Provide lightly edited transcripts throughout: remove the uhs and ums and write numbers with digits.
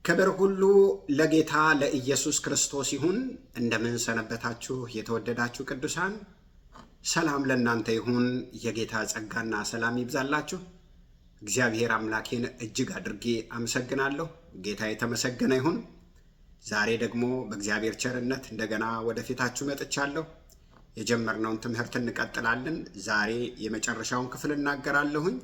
ክብር ሁሉ ለጌታ ለኢየሱስ ክርስቶስ ይሁን። እንደምን ሰነበታችሁ የተወደዳችሁ ቅዱሳን? ሰላም ለእናንተ ይሁን። የጌታ ጸጋና ሰላም ይብዛላችሁ። እግዚአብሔር አምላኬን እጅግ አድርጌ አመሰግናለሁ። ጌታ የተመሰገነ ይሁን። ዛሬ ደግሞ በእግዚአብሔር ቸርነት እንደገና ወደፊታችሁ መጥቻለሁ። የጀመርነውን ትምህርት እንቀጥላለን። ዛሬ የመጨረሻውን ክፍል እናገራለሁኝ።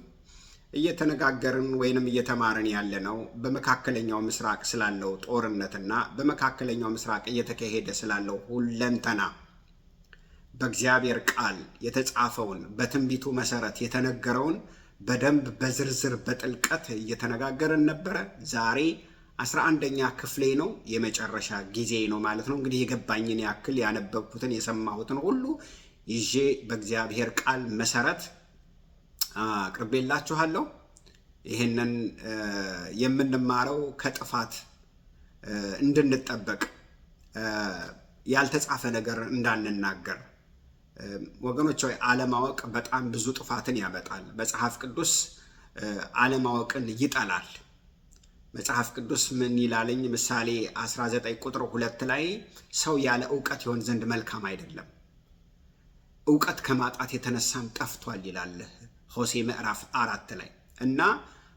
እየተነጋገርን ወይንም እየተማርን ያለነው በመካከለኛው ምስራቅ ስላለው ጦርነትና በመካከለኛው ምስራቅ እየተካሄደ ስላለው ሁለንተና በእግዚአብሔር ቃል የተጻፈውን በትንቢቱ መሰረት የተነገረውን በደንብ በዝርዝር በጥልቀት እየተነጋገርን ነበረ። ዛሬ 11ኛ ክፍሌ ነው፣ የመጨረሻ ጊዜ ነው ማለት ነው። እንግዲህ የገባኝን ያክል ያነበብኩትን የሰማሁትን ሁሉ ይዤ በእግዚአብሔር ቃል መሰረት አቅርቤላችኋለሁ። ይህንን የምንማረው ከጥፋት እንድንጠበቅ ያልተጻፈ ነገር እንዳንናገር ወገኖች ሆይ፣ አለማወቅ በጣም ብዙ ጥፋትን ያመጣል። መጽሐፍ ቅዱስ አለማወቅን ይጠላል። መጽሐፍ ቅዱስ ምን ይላልኝ? ምሳሌ 19 ቁጥር 2 ላይ ሰው ያለ ዕውቀት ይሆን ዘንድ መልካም አይደለም፣ ዕውቀት ከማጣት የተነሳም ጠፍቷል ይላል ሆሴ ምዕራፍ 4 ላይ። እና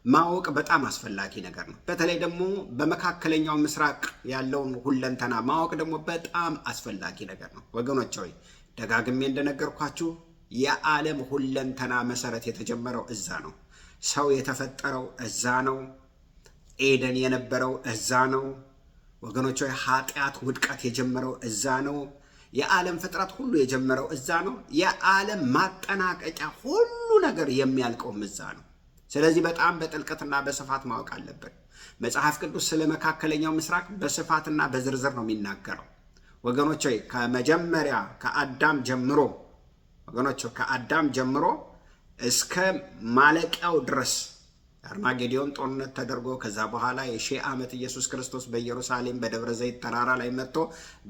ማወቅ በጣም አስፈላጊ ነገር ነው። በተለይ ደግሞ በመካከለኛው ምስራቅ ያለውን ሁለንተና ማወቅ ደግሞ በጣም አስፈላጊ ነገር ነው ወገኖች ሆይ። ደጋግሜ እንደነገርኳችሁ የዓለም ሁለንተና መሰረት የተጀመረው እዛ ነው። ሰው የተፈጠረው እዛ ነው። ኤደን የነበረው እዛ ነው ወገኖች ሆይ። ኃጢአት ውድቀት የጀመረው እዛ ነው። የዓለም ፍጥረት ሁሉ የጀመረው እዛ ነው። የዓለም ማጠናቀቂያ ሁሉ ነገር የሚያልቀውም እዛ ነው። ስለዚህ በጣም በጥልቀትና በስፋት ማወቅ አለብን። መጽሐፍ ቅዱስ ስለ መካከለኛው ምስራቅ በስፋትና በዝርዝር ነው የሚናገረው ወገኖች ሆይ። ከመጀመሪያ ከአዳም ጀምሮ ወገኖች ከአዳም ጀምሮ እስከ ማለቂያው ድረስ አርማጌዲዮን ጦርነት ተደርጎ ከዛ በኋላ የ1000 ዓመት ኢየሱስ ክርስቶስ በኢየሩሳሌም በደብረ ዘይት ተራራ ላይ መጥቶ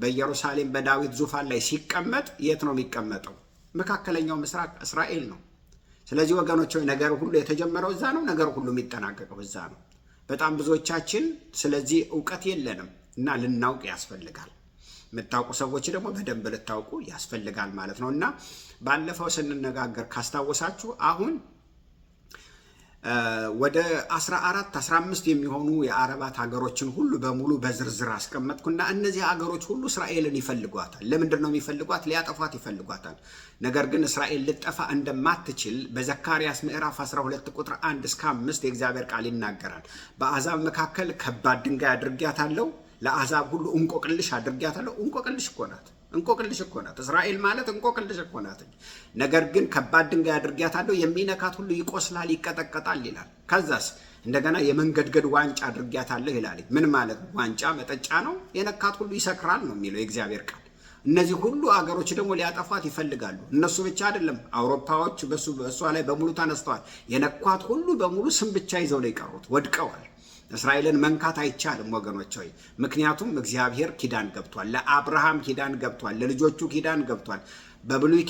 በኢየሩሳሌም በዳዊት ዙፋን ላይ ሲቀመጥ የት ነው የሚቀመጠው? መካከለኛው ምስራቅ እስራኤል ነው። ስለዚህ ወገኖች ሆይ ነገር ሁሉ የተጀመረው እዛ ነው። ነገር ሁሉ የሚጠናቀቀው እዛ ነው። በጣም ብዙዎቻችን ስለዚህ ዕውቀት የለንም እና ልናውቅ ያስፈልጋል። የምታውቁ ሰዎች ደግሞ በደንብ ልታውቁ ያስፈልጋል ማለት ነው። እና ባለፈው ስንነጋገር ካስታወሳችሁ አሁን ወደ 14-15 የሚሆኑ የአረባት ሀገሮችን ሁሉ በሙሉ በዝርዝር አስቀመጥኩና እነዚህ ሀገሮች ሁሉ እስራኤልን ይፈልጓታል። ለምንድን ነው የሚፈልጓት? ሊያጠፏት ይፈልጓታል። ነገር ግን እስራኤል ልጠፋ እንደማትችል በዘካርያስ ምዕራፍ 12 ቁጥር 1 እስከ 5 የእግዚአብሔር ቃል ይናገራል። በአሕዛብ መካከል ከባድ ድንጋይ አድርጊያታለሁ፣ ለአሕዛብ ሁሉ እንቆቅልሽ አድርጊያታለሁ። እንቆቅልሽ እኮ ናት። እንቆቅልሽ እኮ ናት። እስራኤል ማለት እንቆቅልሽ እኮ ናት። ነገር ግን ከባድ ድንጋይ አድርጊያታለሁ፣ የሚነካት ሁሉ ይቆስላል፣ ይቀጠቀጣል ይላል። ከዛስ እንደገና የመንገድገድ ዋንጫ አድርጊያታለሁ ይላል። ምን ማለት ነው? ዋንጫ መጠጫ ነው። የነካት ሁሉ ይሰክራል ነው የሚለው የእግዚአብሔር ቃል። እነዚህ ሁሉ አገሮች ደግሞ ሊያጠፏት ይፈልጋሉ። እነሱ ብቻ አይደለም፣ አውሮፓዎች በእሷ ላይ በሙሉ ተነስተዋል። የነኳት ሁሉ በሙሉ ስም ብቻ ይዘው ነው የቀሩት፣ ወድቀዋል። እስራኤልን መንካት አይቻልም ወገኖች ሆይ። ምክንያቱም እግዚአብሔር ኪዳን ገብቷል። ለአብርሃም ኪዳን ገብቷል። ለልጆቹ ኪዳን ገብቷል። በብሉይ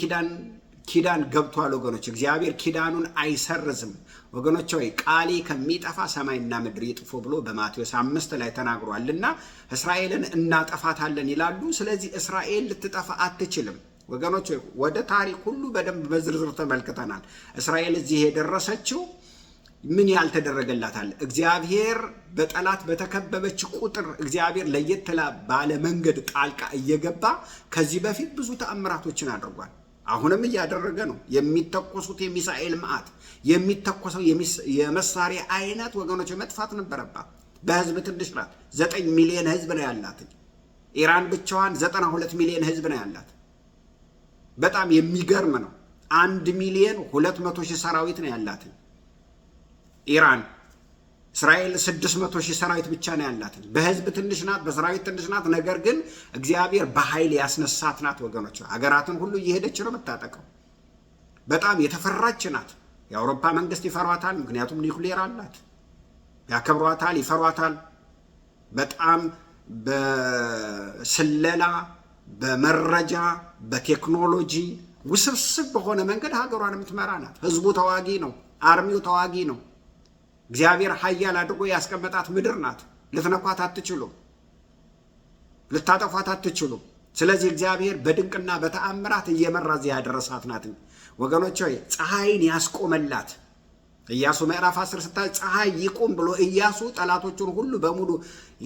ኪዳን ገብቷል ወገኖች። እግዚአብሔር ኪዳኑን አይሰርዝም ወገኖች ሆይ። ቃሌ ከሚጠፋ ሰማይና ምድር ይጥፉ ብሎ በማቴዎስ 5 ላይ ተናግሯልና እስራኤልን እናጠፋታለን ይላሉ። ስለዚህ እስራኤል ልትጠፋ አትችልም ወገኖች ሆይ። ወደ ታሪክ ሁሉ በደንብ በዝርዝር ተመልክተናል። እስራኤል እዚህ የደረሰችው ምን ያልተደረገላታል? እግዚአብሔር በጠላት በተከበበች ቁጥር እግዚአብሔር ለየት ባለ መንገድ ጣልቃ እየገባ ከዚህ በፊት ብዙ ተአምራቶችን አድርጓል። አሁንም እያደረገ ነው። የሚተኮሱት የሚሳኤል መዓት፣ የሚተኮሰው የመሳሪያ አይነት ወገኖች መጥፋት ነበረባት። በህዝብ ትንሽ ናት። 9 ሚሊዮን ህዝብ ነው ያላት። ኢራን ብቻዋን 92 ሚሊዮን ህዝብ ነው ያላት። በጣም የሚገርም ነው። 1,200,000 ሰራዊት ነው ያላት ኢራን። እስራኤል 600,000 ሰራዊት ብቻ ነው ያላት። በህዝብ ትንሽ ናት፣ በሰራዊት ትንሽ ናት። ነገር ግን እግዚአብሔር በኃይል ያስነሳት ናት ወገኖች። ሀገራትን ሁሉ እየሄደች ነው የምታጠቀው። በጣም የተፈራች ናት። የአውሮፓ መንግስት ይፈሯታል፣ ምክንያቱም ኒውክሌር አላት። ያከብሯታል፣ ይፈሯታል። በጣም በስለላ በመረጃ በቴክኖሎጂ ውስብስብ በሆነ መንገድ ሀገሯን የምትመራ ናት። ህዝቡ ተዋጊ ነው፣ አርሚው ተዋጊ ነው። እግዚአብሔር ኃያል አድርጎ ያስቀመጣት ምድር ናት። ልትነኳት አትችሉም፣ ልታጠፏት አትችሉም። ስለዚህ እግዚአብሔር በድንቅና በተአምራት እየመራ እዚህ ያደረሳት ናት። ወገኖች ሆይ ፀሐይን ያስቆመላት ኢያሱ ምዕራፍ 10 ስታይ ፀሐይ ይቁም ብሎ ኢያሱ ጠላቶቹን ሁሉ በሙሉ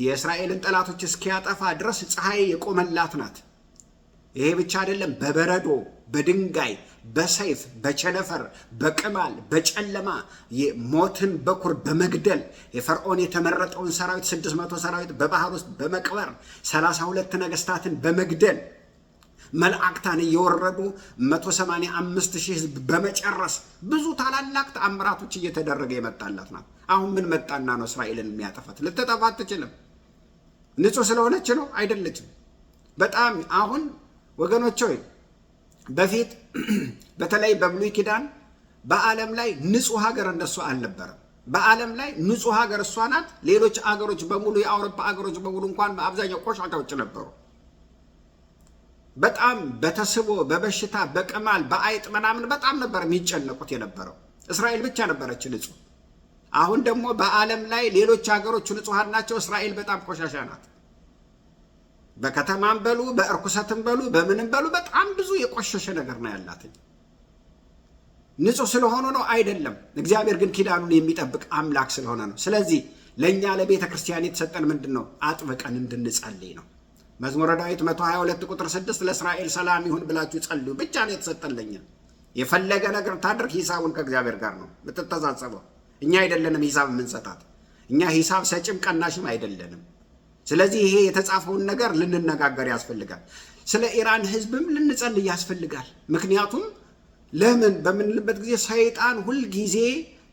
የእስራኤልን ጠላቶች እስኪያጠፋ ድረስ ፀሐይ የቆመላት ናት። ይሄ ብቻ አይደለም፣ በበረዶ በድንጋይ በሰይፍ በቸነፈር በቅማል በጨለማ የሞትን በኩር በመግደል የፈርዖን የተመረጠውን ሰራዊት 600 ሰራዊት በባህር ውስጥ በመቅበር 32 ነገስታትን በመግደል መላእክታን እየወረዱ 185,000 ህዝብ በመጨረስ ብዙ ታላላቅ ተአምራቶች እየተደረገ የመጣላት ናት። አሁን ምን መጣና ነው እስራኤልን የሚያጠፋት? ልትጠፋ አትችልም። ንጹህ ስለሆነች ነው አይደለችም። በጣም አሁን ወገኖች ሆይ በፊት በተለይ በብሉይ ኪዳን በዓለም ላይ ንጹህ ሀገር እንደሷ አልነበረም። በዓለም ላይ ንጹህ ሀገር እሷ ናት። ሌሎች አገሮች በሙሉ የአውሮፓ አገሮች በሙሉ እንኳን በአብዛኛው ቆሻሻዎች ነበሩ። በጣም በተስቦ በበሽታ በቅማል በአይጥ ምናምን በጣም ነበር የሚጨነቁት የነበረው። እስራኤል ብቻ ነበረች ንጹህ። አሁን ደግሞ በዓለም ላይ ሌሎች ሀገሮች ንጹሃን ናቸው። እስራኤል በጣም ቆሻሻ ናት። በከተማም በሉ በእርኩሰትም በሉ በምንም በሉ በጣም ብዙ የቆሸሸ ነገር ነው ያላት። ንጹህ ስለሆኑ ነው አይደለም። እግዚአብሔር ግን ኪዳኑን የሚጠብቅ አምላክ ስለሆነ ነው። ስለዚህ ለእኛ ለቤተ ክርስቲያን የተሰጠን ምንድን ነው? አጥብቀን እንድንጸልይ ነው። መዝሙረ ዳዊት 122 ቁጥር 6 ለእስራኤል ሰላም ይሁን ብላችሁ ጸልዩ ብቻ ነው የተሰጠን ለኛ። የፈለገ ነገር ታድርግ ሂሳቡን ከእግዚአብሔር ጋር ነው የምትተሳሰበው። እኛ አይደለንም ሂሳብ የምንሰጣት። እኛ ሂሳብ ሰጭም ቀናሽም አይደለንም። ስለዚህ ይሄ የተጻፈውን ነገር ልንነጋገር ያስፈልጋል። ስለ ኢራን ህዝብም ልንጸልይ ያስፈልጋል። ምክንያቱም ለምን በምንልበት ጊዜ ሰይጣን ሁልጊዜ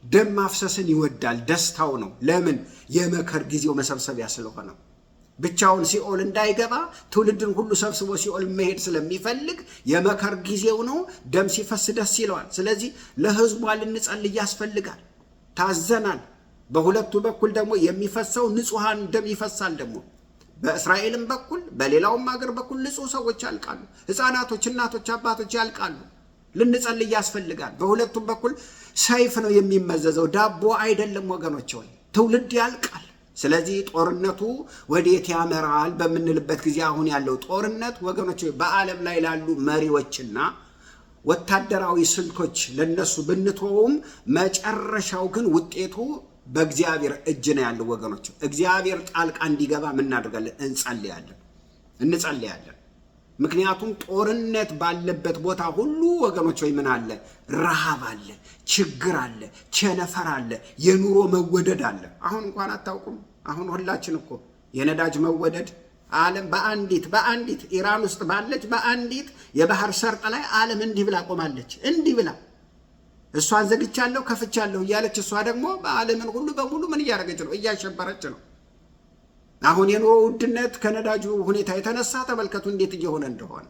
ደም ማፍሰስን ይወዳል። ደስታው ነው። ለምን? የመከር ጊዜው መሰብሰቢያ ስለሆነ ብቻውን ሲኦል እንዳይገባ ትውልድን ሁሉ ሰብስቦ ሲኦል መሄድ ስለሚፈልግ የመከር ጊዜው ነው። ደም ሲፈስ ደስ ይለዋል። ስለዚህ ለህዝቧ ልንጸልይ ያስፈልጋል። ታዘናል። በሁለቱ በኩል ደግሞ የሚፈሰው ንጹሃን ደም ይፈሳል። ደግሞ በእስራኤልም በኩል በሌላውም ሀገር በኩል ንጹህ ሰዎች ያልቃሉ። ህፃናቶች፣ እናቶች፣ አባቶች ያልቃሉ። ልንጸልይ ያስፈልጋል። በሁለቱም በኩል ሰይፍ ነው የሚመዘዘው፣ ዳቦ አይደለም ወገኖች ሆይ። ትውልድ ያልቃል። ስለዚህ ጦርነቱ ወዴት ያመራል በምንልበት ጊዜ አሁን ያለው ጦርነት ወገኖች በዓለም ላይ ላሉ መሪዎችና ወታደራዊ ስልቶች ለነሱ ብንተውም መጨረሻው ግን ውጤቱ በእግዚአብሔር እጅ ነው ያለው ወገኖች። እግዚአብሔር ጣልቃ እንዲገባ ምን እናደርጋለን? እንጸልያለን። ምክንያቱም ጦርነት ባለበት ቦታ ሁሉ ወገኖች ወይ ምን አለ? ረሃብ አለ፣ ችግር አለ፣ ቸነፈር አለ፣ የኑሮ መወደድ አለ። አሁን እንኳን አታውቁም። አሁን ሁላችን እኮ የነዳጅ መወደድ ዓለም በአንዲት ኢራን ውስጥ ባለች በአንዲት የባህር ሰርጥ ላይ ዓለም እንዲህ ብላ ቆማለች። እንዲህ ብላ እሷን ዘግቻለሁ ከፍቻለሁ እያለች እሷ ደግሞ በዓለምን ሁሉ በሙሉ ምን እያደረገች ነው? እያሸበረች ነው። አሁን የኑሮ ውድነት ከነዳጁ ሁኔታ የተነሳ ተመልከቱ እንዴት እየሆነ እንደሆነ።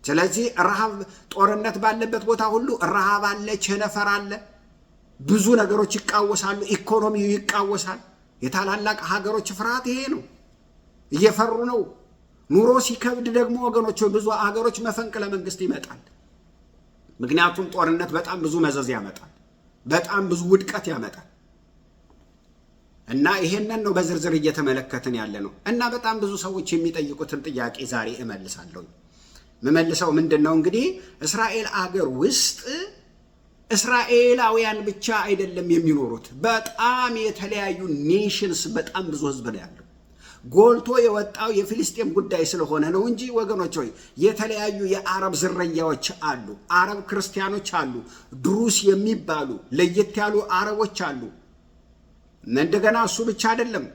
ስለዚህ ረሃብ፣ ጦርነት ባለበት ቦታ ሁሉ ረሃብ አለ፣ ቸነፈር አለ፣ ብዙ ነገሮች ይቃወሳሉ፣ ኢኮኖሚው ይቃወሳል። የታላላቅ ሀገሮች ፍርሃት ይሄ ነው። እየፈሩ ነው። ኑሮ ሲከብድ ደግሞ ወገኖች ብዙ ሀገሮች መፈንቅለ መንግስት ይመጣል። ምክንያቱም ጦርነት በጣም ብዙ መዘዝ ያመጣል፣ በጣም ብዙ ውድቀት ያመጣል። እና ይሄንን ነው በዝርዝር እየተመለከትን ያለ ነው። እና በጣም ብዙ ሰዎች የሚጠይቁትን ጥያቄ ዛሬ እመልሳለሁ። የምመልሰው ምንድነው? እንግዲህ እስራኤል አገር ውስጥ እስራኤላውያን ብቻ አይደለም የሚኖሩት፣ በጣም የተለያዩ ኔሽንስ፣ በጣም ብዙ ህዝብ ነው ያለው። ጎልቶ የወጣው የፊልስጤም ጉዳይ ስለሆነ ነው እንጂ ወገኖች ሆይ የተለያዩ የአረብ ዝርያዎች አሉ። አረብ ክርስቲያኖች አሉ፣ ድሩስ የሚባሉ ለየት ያሉ አረቦች አሉ። እንደገና እሱ ብቻ አይደለም፣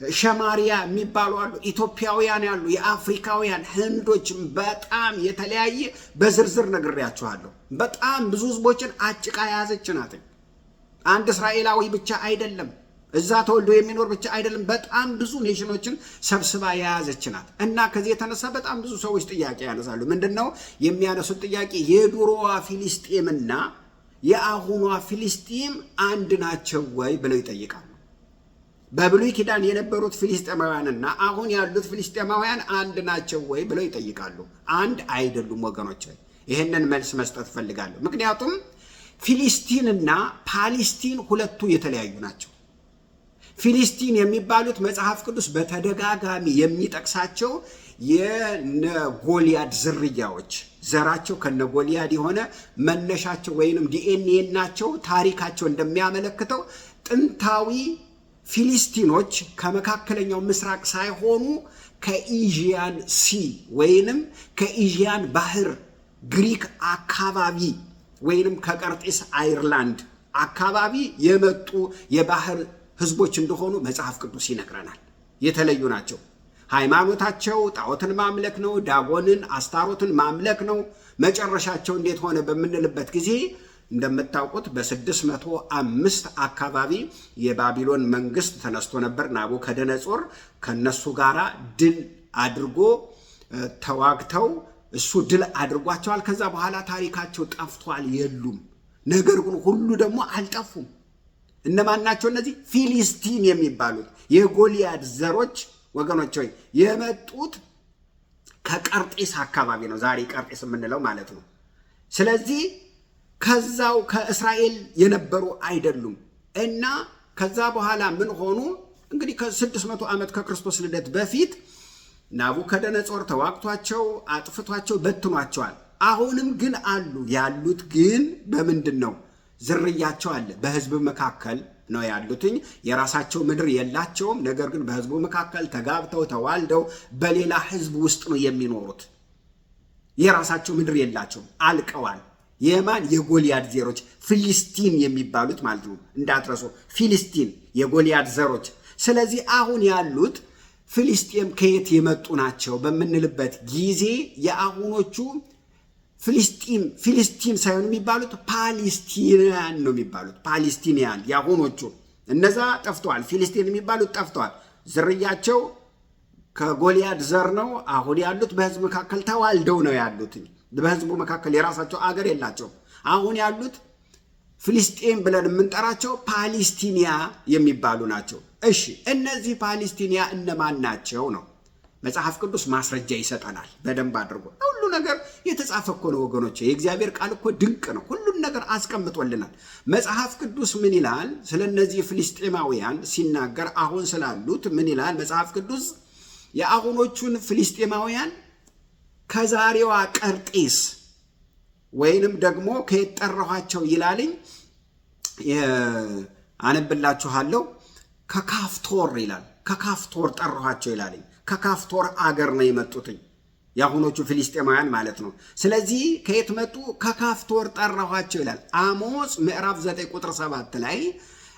ሸማሪያ የሚባሉ አሉ፣ ኢትዮጵያውያን ያሉ፣ የአፍሪካውያን፣ ህንዶች፣ በጣም የተለያየ በዝርዝር ነግሬያችኋለሁ። በጣም ብዙ ህዝቦችን አጭቃ የያዘች ናት። አንድ እስራኤላዊ ብቻ አይደለም፣ እዛ ተወልዶ የሚኖር ብቻ አይደለም፣ በጣም ብዙ ኔሽኖችን ሰብስባ የያዘች ናት። እና ከዚህ የተነሳ በጣም ብዙ ሰዎች ጥያቄ ያነሳሉ። ምንድነው የሚያነሱት ጥያቄ? የድሮዋ ፊልስጤምና የአሁኗ ፊልስጤም አንድ ናቸው ወይ ብለው ይጠይቃሉ። በብሉይ ኪዳን የነበሩት ፊልስጤማውያንና አሁን ያሉት ፊልስጤማውያን አንድ ናቸው ወይ ብለው ይጠይቃሉ። አንድ አይደሉም ወገኖች። ይህንን መልስ መስጠት ፈልጋለሁ። ምክንያቱም ፊልስጢንና ፓሊስቲን ሁለቱ የተለያዩ ናቸው። ፊሊስቲን የሚባሉት መጽሐፍ ቅዱስ በተደጋጋሚ የሚጠቅሳቸው የጎልያድ ዝርያዎች ዘራቸው ከነጎልያድ የሆነ መነሻቸው ወይንም ዲኤንኤ ናቸው። ታሪካቸው እንደሚያመለክተው ጥንታዊ ፊሊስቲኖች ከመካከለኛው ምስራቅ ሳይሆኑ ከኢዥያን ሲ ወይንም ከኢዥያን ባህር ግሪክ አካባቢ ወይንም ከቀርጤስ አይርላንድ አካባቢ የመጡ የባህር ህዝቦች እንደሆኑ መጽሐፍ ቅዱስ ይነግረናል። የተለዩ ናቸው። ሃይማኖታቸው ጣዖትን ማምለክ ነው። ዳጎንን አስታሮትን ማምለክ ነው። መጨረሻቸው እንዴት ሆነ በምንልበት ጊዜ እንደምታውቁት በ605 አካባቢ የባቢሎን መንግስት ተነስቶ ነበር። ናቡከደነጾር ከነሱ ጋራ ድል አድርጎ ተዋግተው እሱ ድል አድርጓቸዋል። ከዛ በኋላ ታሪካቸው ጠፍቷል፣ የሉም። ነገር ግን ሁሉ ደግሞ አልጠፉም። እነማን ናቸው እነዚህ? ፊሊስቲን የሚባሉት የጎልያድ ዘሮች ወገኖች ሆይ የመጡት ከቀርጤስ አካባቢ ነው። ዛሬ ቀርጤስ የምንለው ማለት ነው። ስለዚህ ከዛው ከእስራኤል የነበሩ አይደሉም። እና ከዛ በኋላ ምን ሆኑ? እንግዲህ ከ600 ዓመት ከክርስቶስ ልደት በፊት ናቡከደነጾር ተዋግቷቸው አጥፍቷቸው በትኗቸዋል። አሁንም ግን አሉ። ያሉት ግን በምንድን ነው? ዝርያቸው አለ። በህዝብ መካከል ነው ያሉትኝ። የራሳቸው ምድር የላቸውም። ነገር ግን በህዝቡ መካከል ተጋብተው ተዋልደው በሌላ ህዝብ ውስጥ ነው የሚኖሩት። የራሳቸው ምድር የላቸውም፣ አልቀዋል። የማን? የጎልያድ ዘሮች ፊሊስቲን የሚባሉት ማለት ነው። እንዳትረሱ፣ ፊሊስቲን የጎልያድ ዘሮች። ስለዚህ አሁን ያሉት ፊሊስጤም ከየት የመጡ ናቸው በምንልበት ጊዜ የአሁኖቹ ፊሊስቲን ሳይሆን የሚባሉት ፓሊስቲኒያን ነው የሚባሉት። ፓሊስቲኒያን የአሁኖቹ እነዛ ጠፍተዋል። ፊሊስቲን የሚባሉት ጠፍተዋል። ዝርያቸው ከጎልያድ ዘር ነው። አሁን ያሉት በህዝብ መካከል ተዋልደው ነው ያሉት። በህዝቡ መካከል የራሳቸው አገር የላቸውም። አሁን ያሉት ፊሊስጤም ብለን የምንጠራቸው ፓሊስቲኒያ የሚባሉ ናቸው። እሺ እነዚህ ፓሊስቲኒያ እነማን ናቸው ነው? መጽሐፍ ቅዱስ ማስረጃ ይሰጠናል በደንብ አድርጎ። ሁሉ ነገር የተጻፈ እኮ ነው ወገኖች። የእግዚአብሔር ቃል እኮ ድንቅ ነው። ሁሉን ነገር አስቀምጦልናል። መጽሐፍ ቅዱስ ምን ይላል? ስለ እነዚህ ፍልስጤማውያን ሲናገር አሁን ስላሉት ምን ይላል መጽሐፍ ቅዱስ? የአሁኖቹን ፍልስጤማውያን ከዛሬዋ ቀርጤስ ወይንም ደግሞ ከየጠራኋቸው ይላልኝ አነብላችኋለሁ። ከካፍቶር ይላል። ከካፍቶር ጠራኋቸው ይላልኝ። ከካፍቶር አገር ነው የመጡትኝ የአሁኖቹ ፊሊስጤማውያን ማለት ነው። ስለዚህ ከየት መጡ? ከካፍቶር ጠራኋቸው ይላል። አሞጽ ምዕራፍ 9 ቁጥር 7 ላይ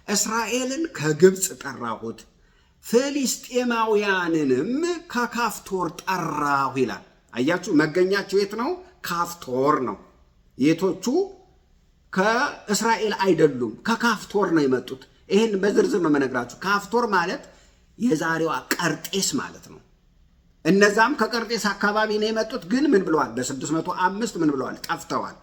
እስራኤልን ከግብፅ ጠራሁት ፍልስጤማውያንንም ከካፍቶር ጠራሁ ይላል። አያችሁ፣ መገኛቸው የት ነው? ካፍቶር ነው። የቶቹ ከእስራኤል አይደሉም፣ ከካፍቶር ነው የመጡት። ይህን በዝርዝር ነው መነግራችሁ። ካፍቶር ማለት የዛሬዋ ቀርጤስ ማለት ነው። እነዛም ከቀርጤስ አካባቢ ነው የመጡት። ግን ምን ብለዋል? በ605 ምን ብለዋል? ጠፍተዋል።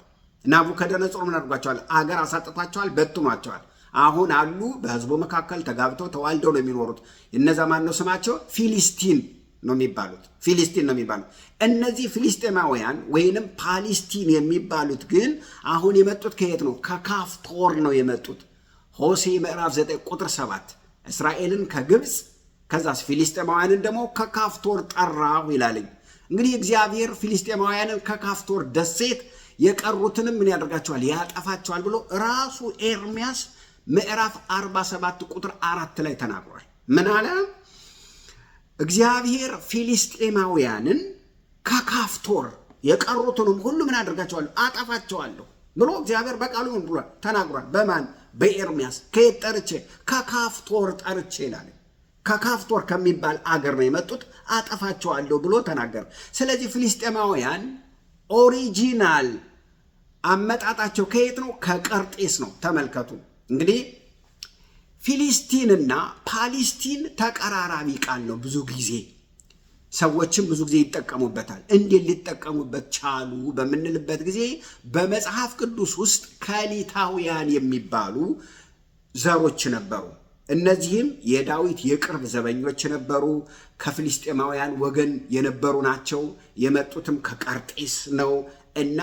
ናቡከደነጾር ምን አድርጓቸዋል? አገር አሳጥቷቸዋል፣ በትኗቸዋል። አሁን አሉ በህዝቡ መካከል ተጋብተው ተዋልደው ነው የሚኖሩት። እነዛ ማን ነው ስማቸው? ፊሊስቲን ነው የሚባሉት። ፊሊስቲን ነው የሚባሉት። እነዚህ ፊሊስጤማውያን ወይንም ፓሊስቲን የሚባሉት ግን አሁን የመጡት ከየት ነው? ከካፍቶር ነው የመጡት። ሆሴ ምዕራፍ 9 ቁጥር 7 እስራኤልን ከግብፅ ከዛስ ፊሊስጤማውያንን ደግሞ ከካፍቶር ጠራሁ ይላልኝ። እንግዲህ እግዚአብሔር ፊሊስጤማውያንን ከካፍቶር ደሴት የቀሩትንም ምን ያደርጋቸዋል? ያጠፋቸዋል ብሎ ራሱ ኤርምያስ ምዕራፍ 47 ቁጥር 4 ላይ ተናግሯል። ምን አለ? እግዚአብሔር ፊሊስጤማውያንን ከካፍቶር የቀሩትንም ሁሉ ምን አደርጋቸዋለሁ? አጠፋቸዋለሁ ብሎ እግዚአብሔር በቃሉ ምን ብሏል? ተናግሯል። በማን? በኤርምያስ። ከየት ጠርቼ? ከካፍቶር ጠርቼ ይላል። ከካፍቶር ከሚባል አገር ነው የመጡት፣ አጠፋቸዋለሁ ብሎ ተናገረ። ስለዚህ ፍልስጤማውያን ኦሪጂናል አመጣጣቸው ከየት ነው? ከቀርጤስ ነው። ተመልከቱ እንግዲህ ፊሊስቲንና ፓሊስቲን ተቀራራቢ ቃል ነው። ብዙ ጊዜ ሰዎችም ብዙ ጊዜ ይጠቀሙበታል። እንዴት ሊጠቀሙበት ቻሉ በምንልበት ጊዜ በመጽሐፍ ቅዱስ ውስጥ ከሊታውያን የሚባሉ ዘሮች ነበሩ። እነዚህም የዳዊት የቅርብ ዘበኞች ነበሩ። ከፍልስጤማውያን ወገን የነበሩ ናቸው። የመጡትም ከቀርጤስ ነው እና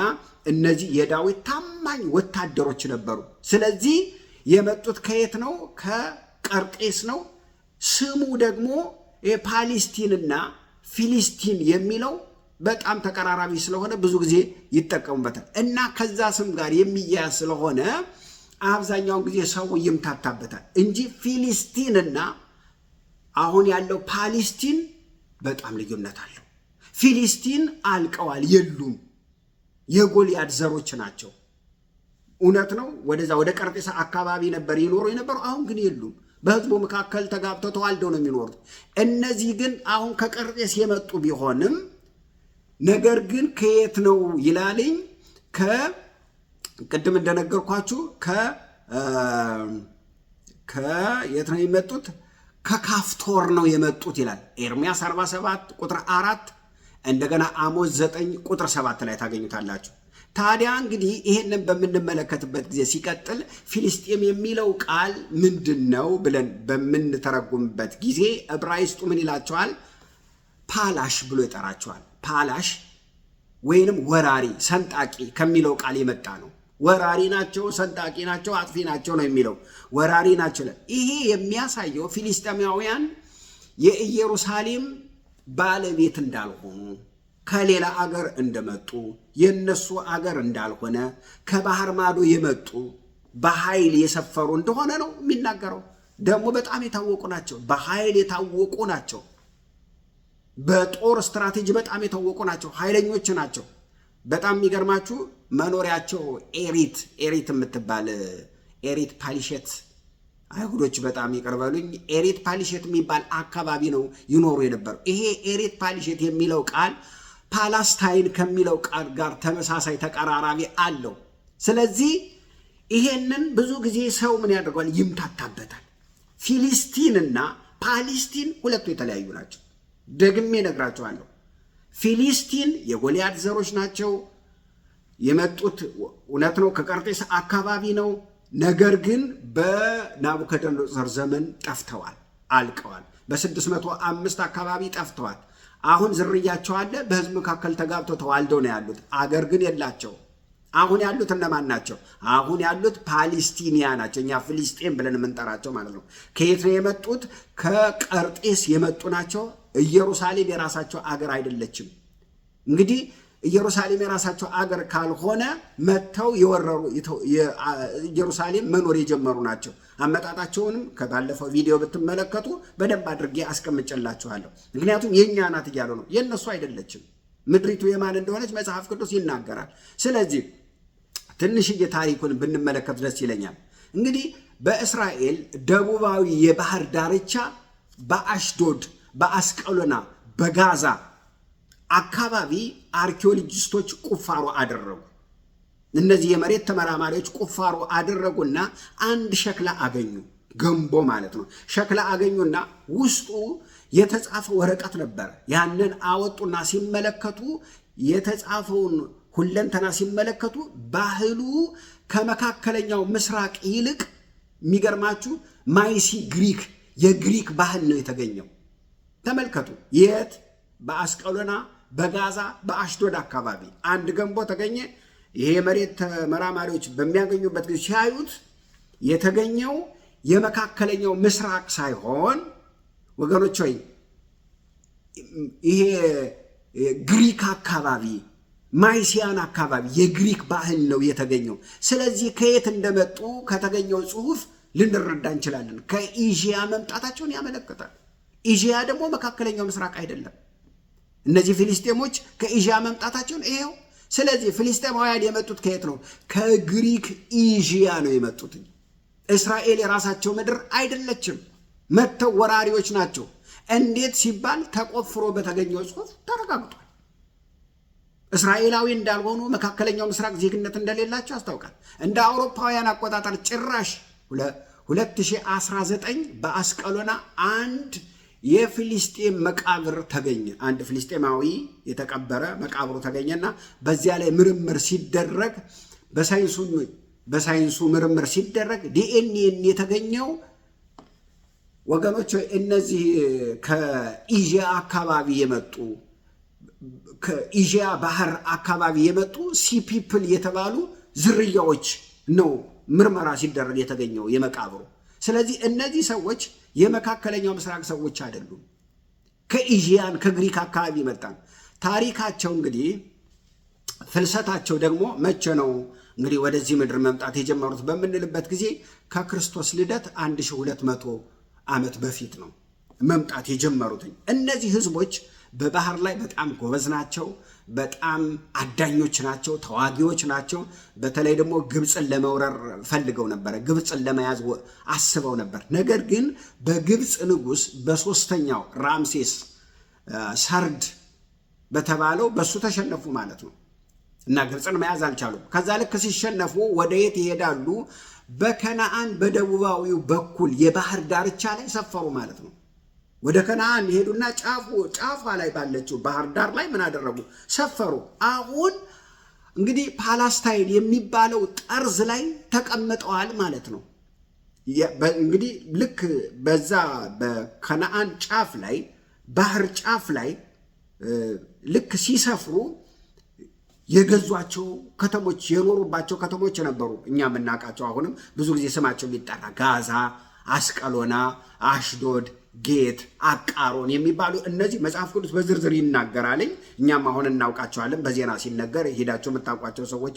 እነዚህ የዳዊት ታማኝ ወታደሮች ነበሩ። ስለዚህ የመጡት ከየት ነው? ከቀርጤስ ነው። ስሙ ደግሞ የፓሌስቲንና ፊሊስቲን የሚለው በጣም ተቀራራቢ ስለሆነ ብዙ ጊዜ ይጠቀሙበታል እና ከዛ ስም ጋር የሚያያዝ ስለሆነ አብዛኛውን ጊዜ ሰው ይምታታበታል እንጂ ፊሊስቲንና አሁን ያለው ፓሌስቲን በጣም ልዩነት አለው። ፊሊስቲን አልቀዋል፣ የሉም። የጎልያድ ዘሮች ናቸው። እውነት ነው። ወደዛ ወደ ቀርጤሳ አካባቢ ነበር ይኖሩ የነበሩ፣ አሁን ግን የሉም። በህዝቡ መካከል ተጋብተው ተዋልደው ነው የሚኖሩት። እነዚህ ግን አሁን ከቀርጤስ የመጡ ቢሆንም ነገር ግን ከየት ነው ይላልኝ? ቅድም እንደነገርኳችሁ ከየት ነው የመጡት? ከካፍቶር ነው የመጡት ይላል ኤርምያስ 47 ቁጥር 4 እንደገና አሞዝ 9 ቁጥር 7 ላይ ታገኙታላችሁ። ታዲያ እንግዲህ ይሄንን በምንመለከትበት ጊዜ ሲቀጥል ፊሊስጤም የሚለው ቃል ምንድን ነው ብለን በምንተረጉምበት ጊዜ ዕብራይስጡ ምን ይላቸዋል? ፓላሽ ብሎ ይጠራቸዋል። ፓላሽ ወይንም ወራሪ፣ ሰንጣቂ ከሚለው ቃል የመጣ ነው። ወራሪ ናቸው፣ ሰንጣቂ ናቸው፣ አጥፊ ናቸው ነው የሚለው። ወራሪ ናቸው። ይሄ የሚያሳየው ፊሊስጤማውያን የኢየሩሳሌም ባለቤት እንዳልሆኑ፣ ከሌላ አገር እንደመጡ፣ የነሱ አገር እንዳልሆነ፣ ከባህር ማዶ የመጡ በኃይል የሰፈሩ እንደሆነ ነው የሚናገረው። ደግሞ በጣም የታወቁ ናቸው፣ በኃይል የታወቁ ናቸው፣ በጦር ስትራቴጂ በጣም የታወቁ ናቸው፣ ኃይለኞች ናቸው። በጣም የሚገርማችሁ መኖሪያቸው ኤሪት የምትባል ኤሪት ፓሊሼት፣ አይሁዶች በጣም ይቀርበሉኝ፣ ኤሪት ፓሊሼት የሚባል አካባቢ ነው ይኖሩ የነበሩ። ይሄ ኤሪት ፓሊሼት የሚለው ቃል ፓላስታይን ከሚለው ቃል ጋር ተመሳሳይ ተቀራራቢ አለው። ስለዚህ ይሄንን ብዙ ጊዜ ሰው ምን ያደርገዋል? ይምታታበታል። ፊሊስቲንና ፓሌስቲን ሁለቱ የተለያዩ ናቸው። ደግሜ እነግራቸዋለሁ። ፊሊስቲን የጎልያድ ዘሮች ናቸው። የመጡት እውነት ነው ከቀርጤስ አካባቢ ነው። ነገር ግን በናቡከደነጾር ዘመን ጠፍተዋል፣ አልቀዋል። በ605 አካባቢ ጠፍተዋል። አሁን ዝርያቸው አለ፣ በህዝብ መካከል ተጋብተው ተዋልደው ነው ያሉት። አገር ግን የላቸው። አሁን ያሉት እነማን ናቸው? አሁን ያሉት ፓሌስቲኒያ ናቸው። እኛ ፍልስጤም ብለን የምንጠራቸው ማለት ነው። ከየት ነው የመጡት? ከቀርጤስ የመጡ ናቸው። ኢየሩሳሌም የራሳቸው አገር አይደለችም። እንግዲህ ኢየሩሳሌም የራሳቸው አገር ካልሆነ መጥተው የወረሩ ኢየሩሳሌም መኖር የጀመሩ ናቸው። አመጣጣቸውንም ከባለፈው ቪዲዮ ብትመለከቱ በደንብ አድርጌ አስቀምጬላችኋለሁ። ምክንያቱም የኛ ናት እያሉ ነው። የነሱ አይደለችም። ምድሪቱ የማን እንደሆነች መጽሐፍ ቅዱስ ይናገራል። ስለዚህ ትንሽዬ ታሪኩን ብንመለከት ደስ ይለኛል። እንግዲህ በእስራኤል ደቡባዊ የባህር ዳርቻ በአሽዶድ፣ በአስቀሎና፣ በጋዛ አካባቢ አርኪኦሎጂስቶች ቁፋሮ አደረጉ። እነዚህ የመሬት ተመራማሪዎች ቁፋሮ አደረጉና አንድ ሸክላ አገኙ። ገንቦ ማለት ነው። ሸክላ አገኙና ውስጡ የተጻፈ ወረቀት ነበር። ያንን አወጡና ሲመለከቱ የተጻፈውን ሁለንተና ሲመለከቱ ባህሉ ከመካከለኛው ምስራቅ ይልቅ የሚገርማችሁ ማይሲ ግሪክ፣ የግሪክ ባህል ነው የተገኘው። ተመልከቱ። የት? በአስቀሎና፣ በጋዛ፣ በአሽዶድ አካባቢ አንድ ገንቦ ተገኘ። ይሄ የመሬት ተመራማሪዎች በሚያገኙበት ጊዜ ሲያዩት የተገኘው የመካከለኛው ምስራቅ ሳይሆን ወገኖች ሆይ ይሄ ግሪክ አካባቢ፣ ማይሲያን አካባቢ የግሪክ ባህል ነው የተገኘው። ስለዚህ ከየት እንደመጡ ከተገኘው ጽሑፍ ልንረዳ እንችላለን። ከኢዥያ መምጣታቸውን ያመለክታል። ኢዥያ ደግሞ መካከለኛው ምስራቅ አይደለም። እነዚህ ፊሊስጤሞች ከኢዥያ መምጣታቸውን ይሄው። ስለዚህ ፊሊስጤማውያን የመጡት ከየት ነው? ከግሪክ ኢዥያ ነው የመጡት። እስራኤል የራሳቸው ምድር አይደለችም። መጥተው ወራሪዎች ናቸው። እንዴት ሲባል ተቆፍሮ በተገኘው ጽሑፍ ተረጋግጧል። እስራኤላዊ እንዳልሆኑ፣ መካከለኛው ምስራቅ ዜግነት እንደሌላቸው ያስታውቃል። እንደ አውሮፓውያን አቆጣጠር ጭራሽ 2019 በአስቀሎና አንድ የፊሊስጤም መቃብር ተገኘ። አንድ ፊሊስጤማዊ የተቀበረ መቃብሩ ተገኘና በዚያ ላይ ምርምር ሲደረግ በሳይንሱ ምርምር ሲደረግ ዲኤንኤን የተገኘው ወገኖች እነዚህ ከኢዥያ አካባቢ የመጡ ከኢዥያ ባህር አካባቢ የመጡ ሲፒፕል የተባሉ ዝርያዎች ነው ምርመራ ሲደረግ የተገኘው የመቃብሩ። ስለዚህ እነዚህ ሰዎች የመካከለኛው ምስራቅ ሰዎች አይደሉም። ከኢዥያን ከግሪክ አካባቢ መጣን። ታሪካቸው እንግዲህ ፍልሰታቸው ደግሞ መቼ ነው እንግዲህ ወደዚህ ምድር መምጣት የጀመሩት በምንልበት ጊዜ ከክርስቶስ ልደት 1200 ዓመት በፊት ነው መምጣት የጀመሩት። እነዚህ ህዝቦች በባህር ላይ በጣም ጎበዝ ናቸው። በጣም አዳኞች ናቸው፣ ተዋጊዎች ናቸው። በተለይ ደግሞ ግብፅን ለመውረር ፈልገው ነበረ። ግብፅን ለመያዝ አስበው ነበር። ነገር ግን በግብፅ ንጉሥ በሶስተኛው ራምሴስ ሰርድ በተባለው በሱ ተሸነፉ ማለት ነው እና ግብፅን መያዝ አልቻሉም። ከዛ ልክ ሲሸነፉ ወደ የት ይሄዳሉ? በከነአን በደቡባዊው በኩል የባህር ዳርቻ ላይ ሰፈሩ ማለት ነው። ወደ ከነአን ይሄዱና ጫፏ ላይ ባለችው ባህር ዳር ላይ ምን አደረጉ? ሰፈሩ። አሁን እንግዲህ ፓላስታይን የሚባለው ጠርዝ ላይ ተቀምጠዋል ማለት ነው። እንግዲህ ልክ በዛ በከነአን ጫፍ ላይ ባህር ጫፍ ላይ ልክ ሲሰፍሩ የገዟቸው ከተሞች የኖሩባቸው ከተሞች ነበሩ። እኛ የምናውቃቸው አሁንም ብዙ ጊዜ ስማቸው የሚጠራ ጋዛ፣ አስቀሎና፣ አሽዶድ፣ ጌት፣ አቃሮን የሚባሉ እነዚህ መጽሐፍ ቅዱስ በዝርዝር ይናገራልኝ። እኛም አሁን እናውቃቸዋለን። በዜና ሲነገር ሄዳቸው የምታውቋቸው ሰዎች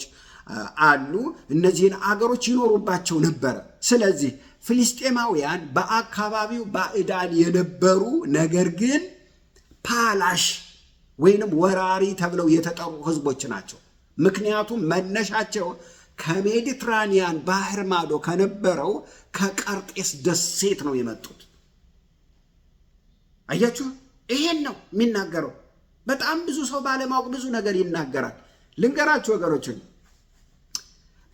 አሉ። እነዚህን አገሮች ይኖሩባቸው ነበረ። ስለዚህ ፍልስጤማውያን በአካባቢው ባዕዳን የነበሩ ነገር ግን ፓላሽ ወይንም ወራሪ ተብለው የተጠሩ ህዝቦች ናቸው። ምክንያቱም መነሻቸው ከሜዲትራኒያን ባህር ማዶ ከነበረው ከቀርጤስ ደሴት ነው የመጡት። አያችሁ፣ ይሄን ነው የሚናገረው። በጣም ብዙ ሰው ባለማወቅ ብዙ ነገር ይናገራል። ልንገራችሁ ወገኖችን፣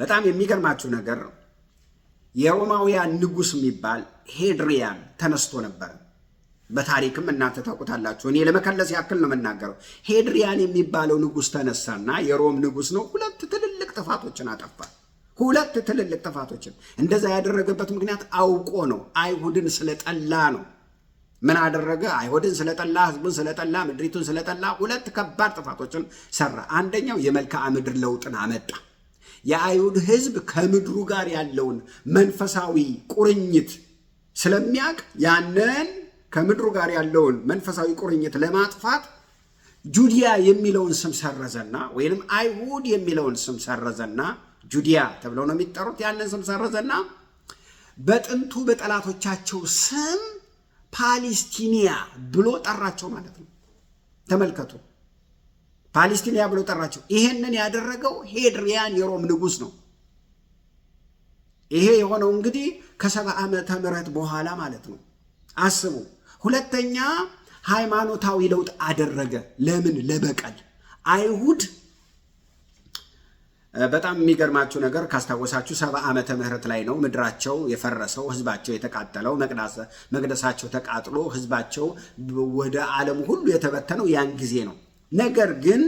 በጣም የሚገርማችሁ ነገር ነው። የሮማውያን ንጉሥ የሚባል ሄድሪያን ተነስቶ ነበር። በታሪክም እናንተ ታውቁታላችሁ። እኔ ለመከለስ ያክል ነው የምናገረው። ሄድሪያን የሚባለው ንጉሥ ተነሳና የሮም ንጉሥ ነው። ሁለት ትልልቅ ጥፋቶችን አጠፋ። ሁለት ትልልቅ ጥፋቶችን። እንደዛ ያደረገበት ምክንያት አውቆ ነው። አይሁድን ስለጠላ ነው። ምን አደረገ? አይሁድን ስለጠላ፣ ህዝቡን ስለጠላ፣ ምድሪቱን ስለጠላ ሁለት ከባድ ጥፋቶችን ሰራ። አንደኛው የመልክዓ ምድር ለውጥን አመጣ። የአይሁድ ህዝብ ከምድሩ ጋር ያለውን መንፈሳዊ ቁርኝት ስለሚያውቅ ያንን ከምድሩ ጋር ያለውን መንፈሳዊ ቁርኝት ለማጥፋት ጁዲያ የሚለውን ስም ሰረዘና፣ ወይንም አይሁድ የሚለውን ስም ሰረዘና፣ ጁዲያ ተብለው ነው የሚጠሩት። ያንን ስም ሰረዘና በጥንቱ በጠላቶቻቸው ስም ፓሊስቲኒያ ብሎ ጠራቸው ማለት ነው። ተመልከቱ፣ ፓሊስቲኒያ ብሎ ጠራቸው። ይሄንን ያደረገው ሄድሪያን የሮም ንጉሥ ነው። ይሄ የሆነው እንግዲህ ከ70 ዓመተ ምህረት በኋላ ማለት ነው። አስቡ። ሁለተኛ ሃይማኖታዊ ለውጥ አደረገ። ለምን? ለበቀል። አይሁድ በጣም የሚገርማችሁ ነገር ካስታወሳችሁ 70 ዓመተ ምህረት ላይ ነው ምድራቸው የፈረሰው፣ ህዝባቸው የተቃጠለው፣ መቅደሳቸው ተቃጥሎ ህዝባቸው ወደ ዓለም ሁሉ የተበተነው ያን ጊዜ ነው። ነገር ግን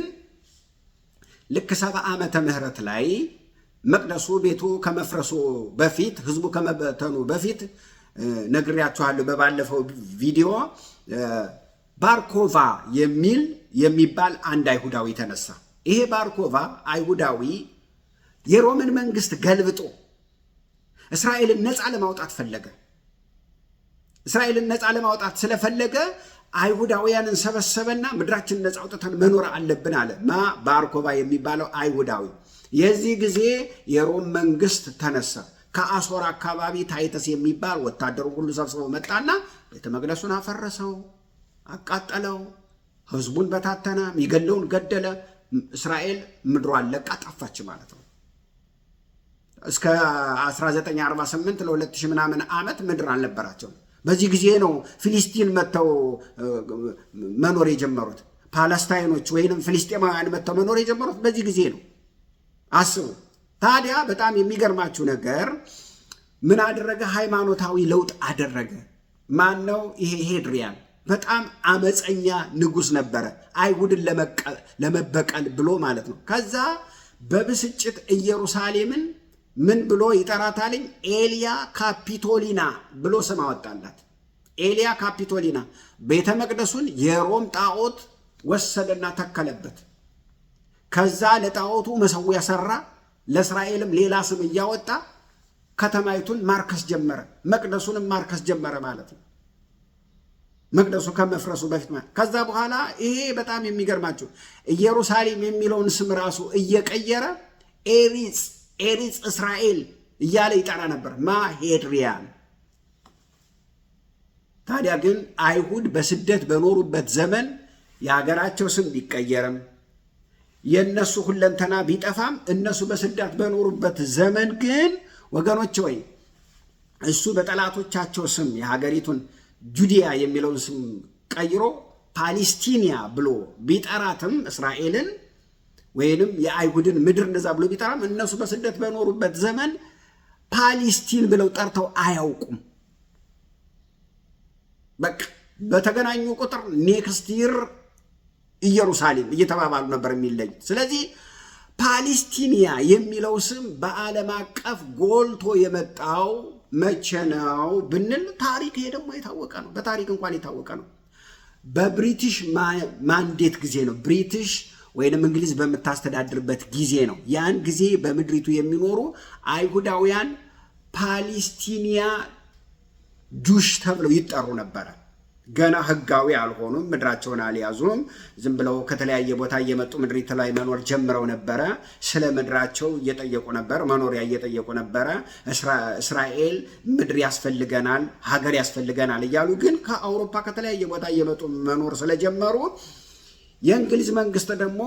ልክ 70 ዓመተ ምህረት ላይ መቅደሱ ቤቱ ከመፍረሱ በፊት ህዝቡ ከመበተኑ በፊት ነግሬያችኋለሁ በባለፈው ቪዲዮ። ባርኮቫ የሚባል አንድ አይሁዳዊ ተነሳ። ይሄ ባርኮቫ አይሁዳዊ የሮምን መንግስት ገልብጦ እስራኤልን ነፃ ለማውጣት ፈለገ። እስራኤልን ነፃ ለማውጣት ስለፈለገ አይሁዳውያንን ሰበሰበና ምድራችንን ነፃ አውጥተን መኖር አለብን አለ። ባርኮቫ የሚባለው አይሁዳዊ። የዚህ ጊዜ የሮም መንግስት ተነሳ። ከአሶር አካባቢ ታይተስ የሚባል ወታደሩ ሁሉ ሰብስበው መጣና ቤተ መቅደሱን አፈረሰው፣ አቃጠለው፣ ህዝቡን በታተነ፣ የሚገለውን ገደለ። እስራኤል ምድሯን ለቃ ጠፋች ማለት ነው። እስከ 1948 ለ2000 ምናምን ዓመት ምድር አልነበራቸውም። በዚህ ጊዜ ነው ፊሊስጢን መጥተው መኖር የጀመሩት። ፓለስታይኖች ወይንም ፊሊስጤማውያን መጥተው መኖር የጀመሩት በዚህ ጊዜ ነው። አስቡ። ታዲያ በጣም የሚገርማችሁ ነገር ምን አደረገ? ሃይማኖታዊ ለውጥ አደረገ። ማን ነው ይሄ? ሄድሪያን በጣም አመፀኛ ንጉሥ ነበረ፣ አይሁድን ለመበቀል ብሎ ማለት ነው። ከዛ በብስጭት ኢየሩሳሌምን ምን ብሎ ይጠራታልኝ? ኤልያ ካፒቶሊና ብሎ ስም አወጣላት። ኤልያ ካፒቶሊና። ቤተ መቅደሱን የሮም ጣዖት ወሰደና ተከለበት። ከዛ ለጣዖቱ መሰዊያ ሰራ። ለእስራኤልም ሌላ ስም እያወጣ ከተማይቱን ማርከስ ጀመረ። መቅደሱንም ማርከስ ጀመረ ማለት ነው። መቅደሱ ከመፍረሱ በፊት ማለት። ከዛ በኋላ ይሄ በጣም የሚገርማችሁ ኢየሩሳሌም የሚለውን ስም ራሱ እየቀየረ ኤሪጽ እስራኤል እያለ ይጠራ ነበር። ማሄድሪያን። ታዲያ ግን አይሁድ በስደት በኖሩበት ዘመን የሀገራቸው ስም ቢቀየርም የእነሱ ሁለንተና ቢጠፋም እነሱ በስደት በኖሩበት ዘመን ግን ወገኖች ወይ እሱ በጠላቶቻቸው ስም የሀገሪቱን ጁዲያ የሚለውን ስም ቀይሮ ፓሊስቲኒያ ብሎ ቢጠራትም እስራኤልን ወይንም የአይሁድን ምድር እንደዛ ብሎ ቢጠራም እነሱ በስደት በኖሩበት ዘመን ፓሊስቲን ብለው ጠርተው አያውቁም። በቃ በተገናኙ ቁጥር ኔክስት ይር ኢየሩሳሌም እየተባባሉ ነበር የሚለኝ። ስለዚህ ፓሊስቲኒያ የሚለው ስም በዓለም አቀፍ ጎልቶ የመጣው መቼ ነው ብንል ታሪክ ይሄ ደግሞ የታወቀ ነው። በታሪክ እንኳን የታወቀ ነው። በብሪቲሽ ማንዴት ጊዜ ነው። ብሪቲሽ ወይንም እንግሊዝ በምታስተዳድርበት ጊዜ ነው። ያን ጊዜ በምድሪቱ የሚኖሩ አይሁዳውያን ፓሊስቲኒያ ጁሽ ተብለው ይጠሩ ነበረ። ገና ህጋዊ አልሆኑም፣ ምድራቸውን አልያዙም። ዝም ብለው ከተለያየ ቦታ እየመጡ ምድሪቱ ላይ መኖር ጀምረው ነበረ። ስለ ምድራቸው እየጠየቁ ነበር፣ መኖሪያ እየጠየቁ ነበረ። እስራኤል ምድር ያስፈልገናል፣ ሀገር ያስፈልገናል እያሉ ግን ከአውሮፓ ከተለያየ ቦታ እየመጡ መኖር ስለጀመሩ የእንግሊዝ መንግስት ደግሞ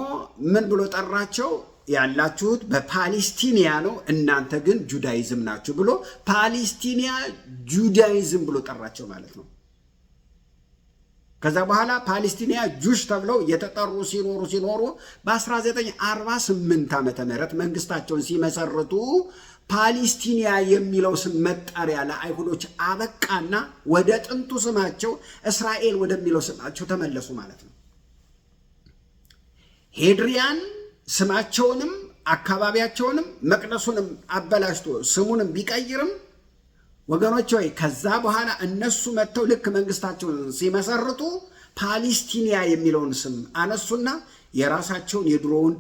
ምን ብሎ ጠራቸው? ያላችሁት በፓሊስቲኒያ ነው፣ እናንተ ግን ጁዳይዝም ናችሁ ብሎ ፓሊስቲኒያ ጁዳይዝም ብሎ ጠራቸው ማለት ነው። ከዛ በኋላ ፓሊስቲኒያ ጁሽ ተብለው እየተጠሩ ሲኖሩ በ1948 ዓመተ ምህረት መንግስታቸውን ሲመሰርቱ ፓሊስቲኒያ የሚለው ስም መጠሪያ ለአይሁዶች አበቃና ወደ ጥንቱ ስማቸው እስራኤል ወደሚለው ስማቸው ተመለሱ ማለት ነው። ሄድሪያን ስማቸውንም አካባቢያቸውንም መቅደሱንም አበላሽቶ ስሙንም ቢቀይርም ወገኖች ሆይ ከዛ በኋላ እነሱ መጥተው ልክ መንግስታቸውን ሲመሰርቱ ፓሊስቲኒያ የሚለውን ስም አነሱና የራሳቸውን የድሮውን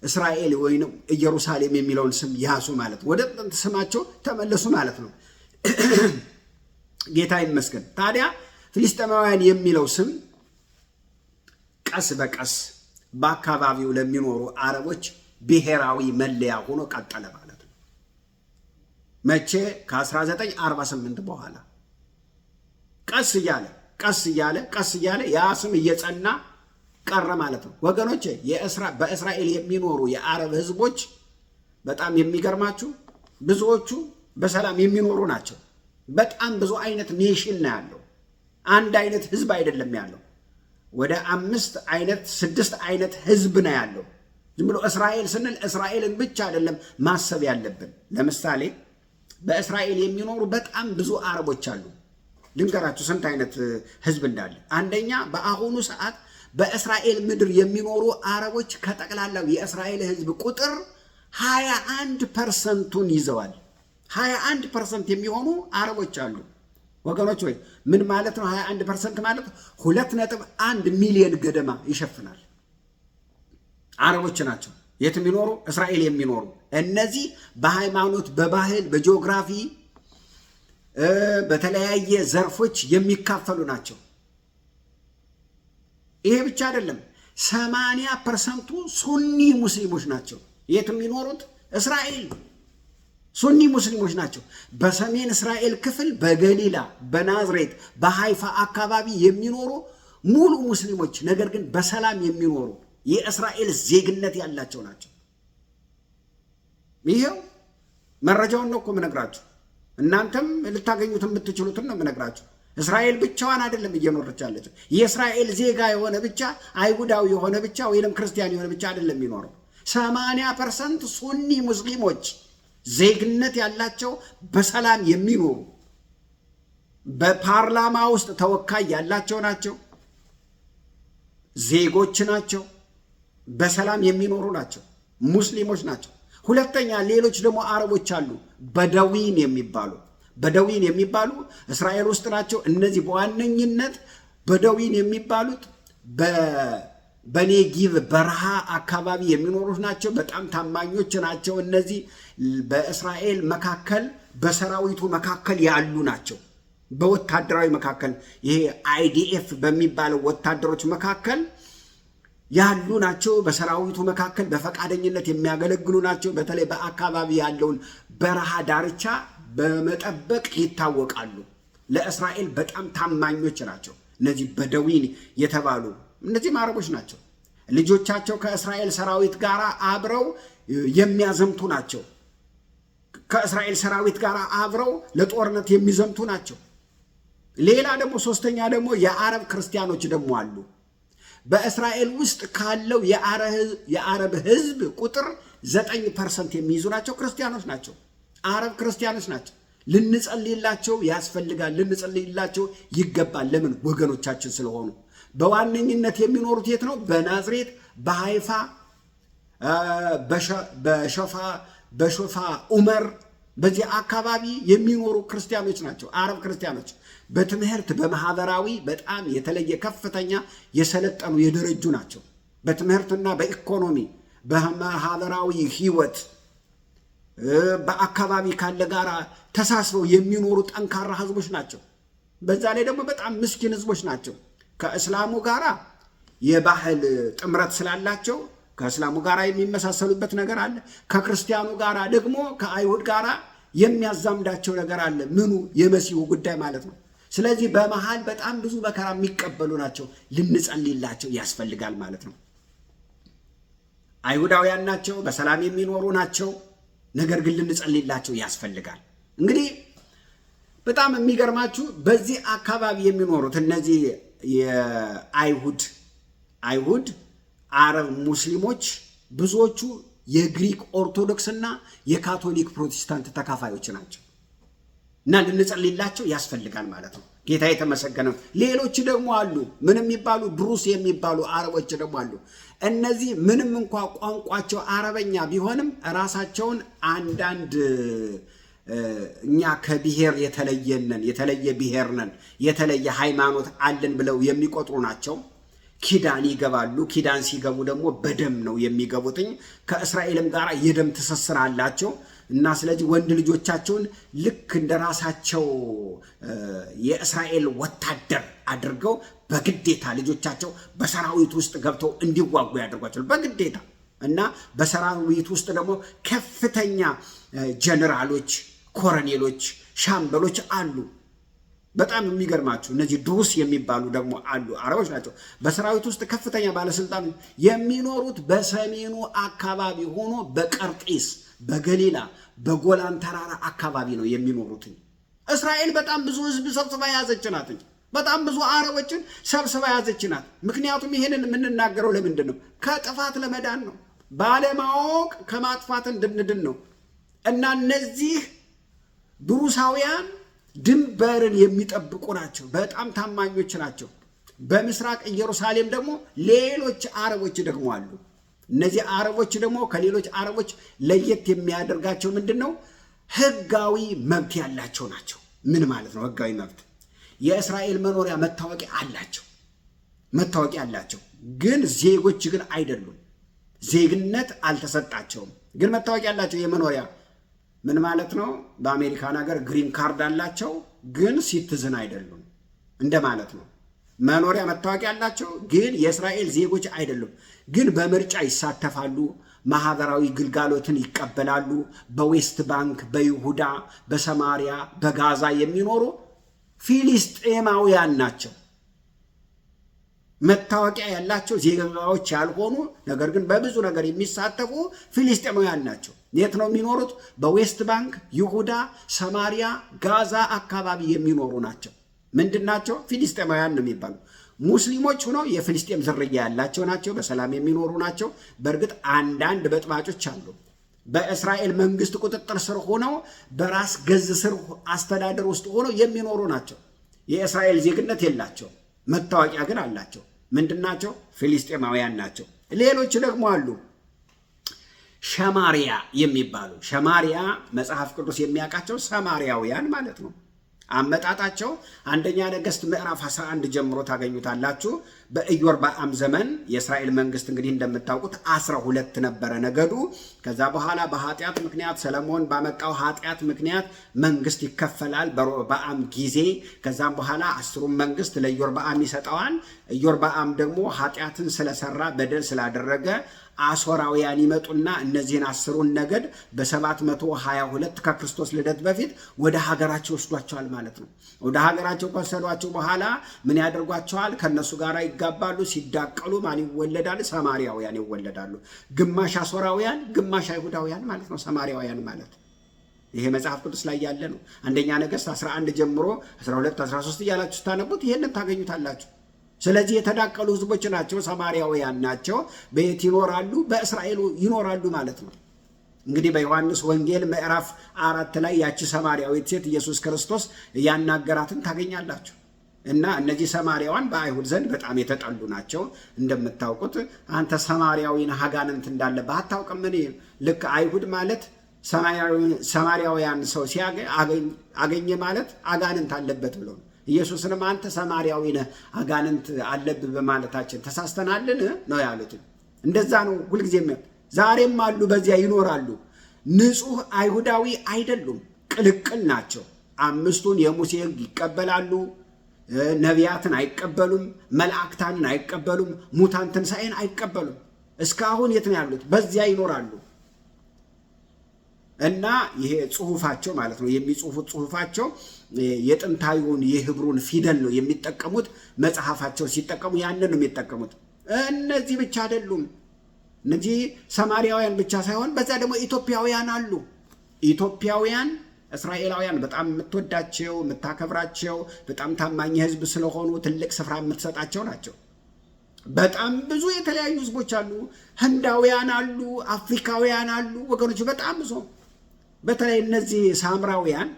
እስራኤል ወይም ኢየሩሳሌም የሚለውን ስም ያዙ ማለት ነው። ወደ ጥንት ስማቸው ተመለሱ ማለት ነው። ጌታ ይመስገን። ታዲያ ፍልስጤማውያን የሚለው ስም ቀስ በቀስ በአካባቢው ለሚኖሩ አረቦች ብሔራዊ መለያ ሆኖ ቀጠለ ማለት ነው። መቼ? ከ1948 በኋላ ቀስ እያለ ያ ስም እየጸና ቀረ ማለት ነው። ወገኖቼ በእስራኤል የሚኖሩ የአረብ ህዝቦች በጣም የሚገርማችሁ ብዙዎቹ በሰላም የሚኖሩ ናቸው። በጣም ብዙ አይነት ኔሽን ነው ያለው። አንድ አይነት ህዝብ አይደለም ያለው። ወደ 5 አይነት 6 አይነት ህዝብ ነው ያለው። ዝም ብሎ እስራኤል ስንል እስራኤልን ብቻ አይደለም ማሰብ ያለብን። ለምሳሌ በእስራኤል የሚኖሩ በጣም ብዙ አረቦች አሉ። ልንገራችሁ ስንት አይነት ህዝብ እንዳለ። አንደኛ በአሁኑ ሰዓት በእስራኤል ምድር የሚኖሩ አረቦች ከጠቅላላው የእስራኤል ህዝብ ቁጥር 21%ን ይዘዋል። 21% የሚሆኑ አረቦች አሉ። ወገኖች ወይ ምን ማለት ነው? 21% ማለት 2.1 ሚሊዮን ገደማ ይሸፍናል። አረቦች ናቸው። የት የሚኖሩ? እስራኤል የሚኖሩ። እነዚህ በሃይማኖት፣ በባህል፣ በጂኦግራፊ በተለያየ ዘርፎች የሚካፈሉ ናቸው። ይሄ ብቻ አይደለም። 80%ቱ ሱኒ ሙስሊሞች ናቸው። የት የሚኖሩት? እስራኤል። ሱኒ ሙስሊሞች ናቸው። በሰሜን እስራኤል ክፍል በገሊላ፣ በናዝሬት፣ በሃይፋ አካባቢ የሚኖሩ ሙሉ ሙስሊሞች፣ ነገር ግን በሰላም የሚኖሩ የእስራኤል ዜግነት ያላቸው ናቸው። ይሄው መረጃውን ነው እኮ የምነግራችሁ። እናንተም ልታገኙት የምትችሉትን ነው የምነግራችሁ። እስራኤል ብቻዋን አይደለም እየኖረች ያለችው። የእስራኤል ዜጋ የሆነ ብቻ፣ አይሁዳዊ የሆነ ብቻ ወይንም ክርስቲያን የሆነ ብቻ አይደለም የሚኖረው። 80% ሱኒ ሙስሊሞች ዜግነት ያላቸው በሰላም የሚኖሩ በፓርላማ ውስጥ ተወካይ ያላቸው ናቸው። ዜጎች ናቸው። በሰላም የሚኖሩ ናቸው። ሙስሊሞች ናቸው። ሁለተኛ ሌሎች ደግሞ አረቦች አሉ። በደዊን የሚባሉ እስራኤል ውስጥ ናቸው። እነዚህ በዋነኝነት በደዊን የሚባሉት በኔጊቭ በረሃ አካባቢ የሚኖሩት ናቸው። በጣም ታማኞች ናቸው። እነዚህ በእስራኤል መካከል በሰራዊቱ መካከል ያሉ ናቸው። በወታደራዊ መካከል ይሄ IDF በሚባለው ወታደሮች መካከል ያሉ ናቸው። በሰራዊቱ መካከል በፈቃደኝነት የሚያገለግሉ ናቸው። በተለይ በአካባቢ ያለውን በረሃ ዳርቻ በመጠበቅ ይታወቃሉ። ለእስራኤል በጣም ታማኞች ናቸው። እነዚህ በደዊን የተባሉ እነዚህ አረቦች ናቸው። ልጆቻቸው ከእስራኤል ሰራዊት ጋር አብረው የሚያዘምቱ ናቸው። ከእስራኤል ሰራዊት ጋር አብረው ለጦርነት የሚዘምቱ ናቸው። ሌላ ደግሞ ሶስተኛ ደግሞ የአረብ ክርስቲያኖች ደግሞ አሉ። በእስራኤል ውስጥ ካለው የአረብ ህዝብ ቁጥር 9% የሚይዙ ናቸው። ክርስቲያኖች ናቸው። አረብ ክርስቲያኖች ናቸው። ልንጸልይላቸው ያስፈልጋል። ልንጸልይላቸው ይገባል። ለምን? ወገኖቻችን ስለሆኑ። በዋነኝነት የሚኖሩት የት ነው? በናዝሬት፣ በሃይፋ፣ በሾፋ ኡመር፣ በዚህ አካባቢ የሚኖሩ ክርስቲያኖች ናቸው። አረብ ክርስቲያኖች በትምህርት በማህበራዊ በጣም የተለየ ከፍተኛ የሰለጠኑ የደረጁ ናቸው። በትምህርትና በኢኮኖሚ በማህበራዊ ህይወት በአካባቢ ካለ ጋር ተሳስበው የሚኖሩ ጠንካራ ህዝቦች ናቸው። በዛ ላይ ደግሞ በጣም ምስኪን ህዝቦች ናቸው። ከእስላሙ ጋራ የባህል ጥምረት ስላላቸው ከእስላሙ ጋራ የሚመሳሰሉበት ነገር አለ። ከክርስቲያኑ ጋራ ደግሞ ከአይሁድ ጋራ የሚያዛምዳቸው ነገር አለ። ምኑ? የመሲሁ ጉዳይ ማለት ነው። ስለዚህ በመሃል በጣም ብዙ መከራ የሚቀበሉ ናቸው። ልንጸልይላቸው ያስፈልጋል ማለት ነው። አይሁዳውያን ናቸው፣ በሰላም የሚኖሩ ናቸው። ነገር ግን ልንጸልይላቸው ያስፈልጋል። እንግዲህ በጣም የሚገርማችሁ በዚህ አካባቢ የሚኖሩት እነዚህ የአይሁድ አረብ ሙስሊሞች ብዙዎቹ የግሪክ ኦርቶዶክስና የካቶሊክ ፕሮቴስታንት ተካፋዮች ናቸው እና ልንጸልይላቸው ያስፈልጋል ማለት ነው። ጌታ የተመሰገነው። ሌሎች ደግሞ አሉ። ምንም የሚባሉ ድሩስ የሚባሉ አረቦች ደግሞ አሉ። እነዚህ ምንም እንኳ ቋንቋቸው አረበኛ ቢሆንም ራሳቸውን አንዳንድ እኛ ከብሔር የተለየነን የተለየ ብሔር ነን የተለየ ሃይማኖት አለን ብለው የሚቆጥሩ ናቸው። ኪዳን ይገባሉ። ኪዳን ሲገቡ ደግሞ በደም ነው የሚገቡትኝ። ከእስራኤልም ጋር የደም ትስስር አላቸው እና ስለዚህ ወንድ ልጆቻቸውን ልክ እንደ ራሳቸው የእስራኤል ወታደር አድርገው በግዴታ ልጆቻቸው በሰራዊት ውስጥ ገብተው እንዲዋጉ ያደርጓቸው በግዴታ እና በሰራዊት ውስጥ ደግሞ ከፍተኛ ጀነራሎች፣ ኮሎኔሎች፣ ሻምበሎች አሉ። በጣም የሚገርማችሁ እነዚህ ድሩስ የሚባሉ ደግሞ አሉ። አረቦች ናቸው። በሰራዊት ውስጥ ከፍተኛ ባለስልጣኖች የሚኖሩት በሰሜኑ አካባቢ ሆኖ በቀርጤስ፣ በገሊላ፣ በጎላን ተራራ አካባቢ ነው የሚኖሩት። እስራኤል በጣም ብዙ ህዝብ ሰብስባ ያዘች ናት። በጣም ብዙ አረቦችን ሰብስባ ያዘች ናት። ምክንያቱም ይሄንን የምንናገረው ለምንድን ነው? ከጥፋት ለመዳን ነው። ባለማወቅ ከማጥፋት እንድንድን ነው። እና እነዚህ ድሩሳውያን ድንበርን የሚጠብቁ ናቸው። በጣም ታማኞች ናቸው። በምስራቅ ኢየሩሳሌም ደግሞ ሌሎች አረቦች ደግሞ አሉ። እነዚህ አረቦች ደግሞ ከሌሎች አረቦች ለየት የሚያደርጋቸው ምንድን ነው? ህጋዊ መብት ያላቸው ናቸው። ምን ማለት ነው ህጋዊ መብት? የእስራኤል መኖሪያ መታወቂያ አላቸው። ግን ዜጎች ግን አይደሉም። ዜግነት አልተሰጣቸውም። ግን መታወቂያ አላቸው። የመኖሪያ ምን ማለት ነው? በአሜሪካን ሀገር ግሪን ካርድ አላቸው፣ ግን ሲቲዝን አይደሉም እንደማለት ነው። መኖሪያ መታወቂያ አላቸው፣ ግን የእስራኤል ዜጎች አይደሉም። ግን በምርጫ ይሳተፋሉ፣ ማህበራዊ ግልጋሎትን ይቀበላሉ። በዌስት ባንክ፣ በይሁዳ፣ በሰማሪያ፣ በጋዛ የሚኖሩ ፊሊስጤማውያን ናቸው። መታወቂያ ያላቸው ዜጋዎች ያልሆኑ ነገር ግን በብዙ ነገር የሚሳተፉ ፊሊስጤማውያን ናቸው። የት ነው የሚኖሩት? በዌስት ባንክ፣ ይሁዳ፣ ሰማሪያ፣ ጋዛ አካባቢ የሚኖሩ ናቸው። ምንድን ናቸው? ፊሊስጤማውያን ነው የሚባሉ። ሙስሊሞች ሆነው የፊሊስጤም ዝርያ ያላቸው ናቸው። በሰላም የሚኖሩ ናቸው። በእርግጥ አንዳንድ በጥባጮች አሉ። በእስራኤል መንግስት ቁጥጥር ስር ሆነው በራስ ገዝ ስር አስተዳደር ውስጥ ሆነው የሚኖሩ ናቸው። የእስራኤል ዜግነት የላቸው፣ መታወቂያ ግን አላቸው። ምንድን ናቸው? ፊሊስጤማውያን ናቸው። ሌሎች ደግሞ አሉ ሸማሪያ የሚባሉ። ሸማሪያ መጽሐፍ ቅዱስ የሚያውቃቸው ሰማሪያውያን ማለት ነው። አመጣጣቸው አንደኛ ነገሥት ምዕራፍ 11 ጀምሮ ታገኙታላችሁ። በኢዮርብዓም ዘመን የእስራኤል መንግስት እንግዲህ እንደምታውቁት 12 ነበረ ነገዱ። ከዛ በኋላ በኃጢአት ምክንያት ሰለሞን ባመጣው ኃጢአት ምክንያት መንግስት ይከፈላል በሮብዓም ጊዜ። ከዛም በኋላ 10ሩን መንግስት ለኢዮርብዓም ይሰጠዋል። ኢዮርብዓም ደግሞ ኃጢአትን ስለሰራ በደል ስላደረገ አሦራውያን ይመጡና እነዚህን 10ሩን ነገድ በ722 ከክርስቶስ ልደት በፊት ወደ ሀገራቸው ወስዷቸዋል ማለት ነው። ወደ ሀገራቸው ከወሰዷቸው በኋላ ምን ያደርጓቸዋል? ከነሱ ጋር ይጋባሉ። ሲዳቀሉ ማን ይወለዳል? ሰማርያውያን ይወለዳሉ። ግማሽ አሦራውያን፣ ግማሽ አይሁዳውያን ማለት ነው ሰማርያውያን ማለት። ይሄ መጽሐፍ ቅዱስ ላይ ያለ ነው። አንደኛ ነገሥት 11 ጀምሮ 12፣ 13 እያላችሁ ስታነቡት ይሄንን ታገኙታላችሁ። ስለዚህ የተዳቀሉ ህዝቦች ናቸው፣ ሰማርያውያን ናቸው። በየት ይኖራሉ? በእስራኤል ይኖራሉ ማለት ነው። እንግዲህ በዮሐንስ ወንጌል ምዕራፍ 4 ላይ ያቺ ሰማርያዊት ሴት ኢየሱስ ክርስቶስ ያናገራትን ታገኛላችሁ። እና እነዚህ ሰማርያዋን በአይሁድ ዘንድ በጣም የተጠሉ ናቸው። እንደምታውቁት አንተ ሰማርያዊን አጋንንት እንዳለብህ አታውቅም? ልክ አይሁድ ማለት ሰማርያውያን ሰው አገኘ ማለት አጋንንት አለበት ብሎ ነው። ኢየሱስንም አንተ ሰማርያዊ ነህ አጋንንት አለብህ በማለታችን ተሳስተናልን ነው ያሉት። እንደዛ ነው ሁልጊዜም። ዛሬም አሉ፣ በዚያ ይኖራሉ። ንጹህ አይሁዳዊ አይደሉም፣ ቅልቅል ናቸው። 5ቱን የሙሴ ሕግ ይቀበላሉ፣ ነቢያትን አይቀበሉም፣ መላእክታንን አይቀበሉም፣ ሙታን ትንሣኤን አይቀበሉም። እስካሁን የት ነው ያሉት? በዚያ ይኖራሉ። እና ይሄ ጽሁፋቸው ማለት ነው የሚጽፉት ጽሁፋቸው የጥንታዊውን የህብሩን ፊደል ነው የሚጠቀሙት። መጽሐፋቸው ሲጠቀሙ ያንን ነው የሚጠቀሙት። እነዚህ ብቻ አይደሉም። እነዚህ ሰማርያውያን ብቻ ሳይሆን በዛ ደግሞ ኢትዮጵያውያን አሉ። ኢትዮጵያውያን እስራኤላውያን በጣም የምትወዳቸው የምታከብራቸው፣ በጣም ታማኝ ህዝብ ስለሆኑ ትልቅ ስፍራ የምትሰጣቸው ናቸው። በጣም ብዙ የተለያዩ ህዝቦች አሉ። ህንዳውያን አሉ፣ አፍሪካውያን አሉ። ወገኖች በጣም ብዙ። በተለይ እነዚህ ሳምራውያን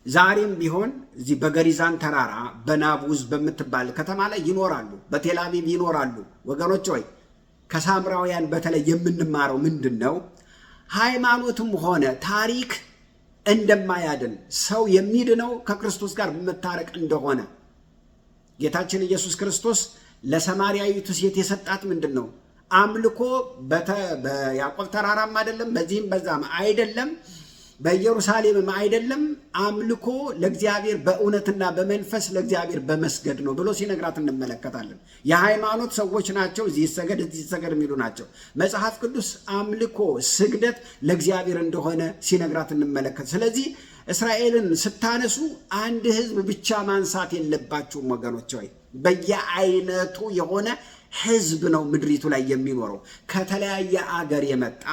ዛሬም ቢሆን እዚህ በገሪዛን ተራራ በናቡዝ በምትባል ከተማ ላይ ይኖራሉ። በቴል አቪቭ ይኖራሉ። ወገኖች ሆይ ከሳምራውያን በተለይ የምንማረው ምንድን ነው? ሃይማኖትም ሆነ ታሪክ እንደማያድን፣ ሰው የሚድነው ከክርስቶስ ጋር በመታረቅ እንደሆነ ጌታችን ኢየሱስ ክርስቶስ ለሰማርያዊቱ ሴት የሰጣት ምንድን ነው? አምልኮ በያዕቆብ ተራራም አይደለም፣ በዚህም በዛም አይደለም፣ በኢየሩሳሌምም አይደለም። አምልኮ ለእግዚአብሔር በእውነትና በመንፈስ ለእግዚአብሔር በመስገድ ነው ብሎ ሲነግራት እንመለከታለን። የሃይማኖት ሰዎች ናቸው። እዚህ ይሰገድ እዚህ ይሰገድ የሚሉ ናቸው። መጽሐፍ ቅዱስ አምልኮ ስግደት ለእግዚአብሔር እንደሆነ ሲነግራት እንመለከት። ስለዚህ እስራኤልን ስታነሱ አንድ ህዝብ ብቻ ማንሳት የለባችሁም ወገኖች ሆይ። በየአይነቱ የሆነ ህዝብ ነው ምድሪቱ ላይ የሚኖረው። ከተለያየ አገር የመጣ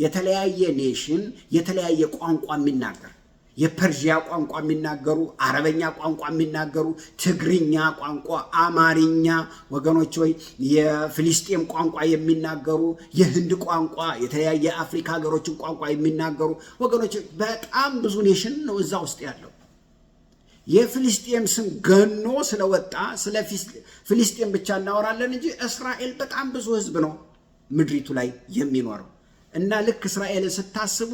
የተለያየ ኔሽን፣ የተለያየ ቋንቋ የሚናገር፣ የፐርዥያ ቋንቋ የሚናገሩ፣ አረበኛ ቋንቋ የሚናገሩ፣ ትግርኛ ቋንቋ፣ አማርኛ ወገኖች ሆይ፣ የፍልስጤም ቋንቋ የሚናገሩ፣ የህንድ ቋንቋ፣ የተለያየ አፍሪካ ሀገሮችን ቋንቋ የሚናገሩ ወገኖች፣ በጣም ብዙ ኔሽን ነው እዛ ውስጥ ያለው። የፍልስጤም ስም ገኖ ስለወጣ ስለ ፍልስጤም ብቻ እናወራለን እንጂ እስራኤል በጣም ብዙ ህዝብ ነው ምድሪቱ ላይ የሚኖረው። እና ልክ እስራኤልን ስታስቡ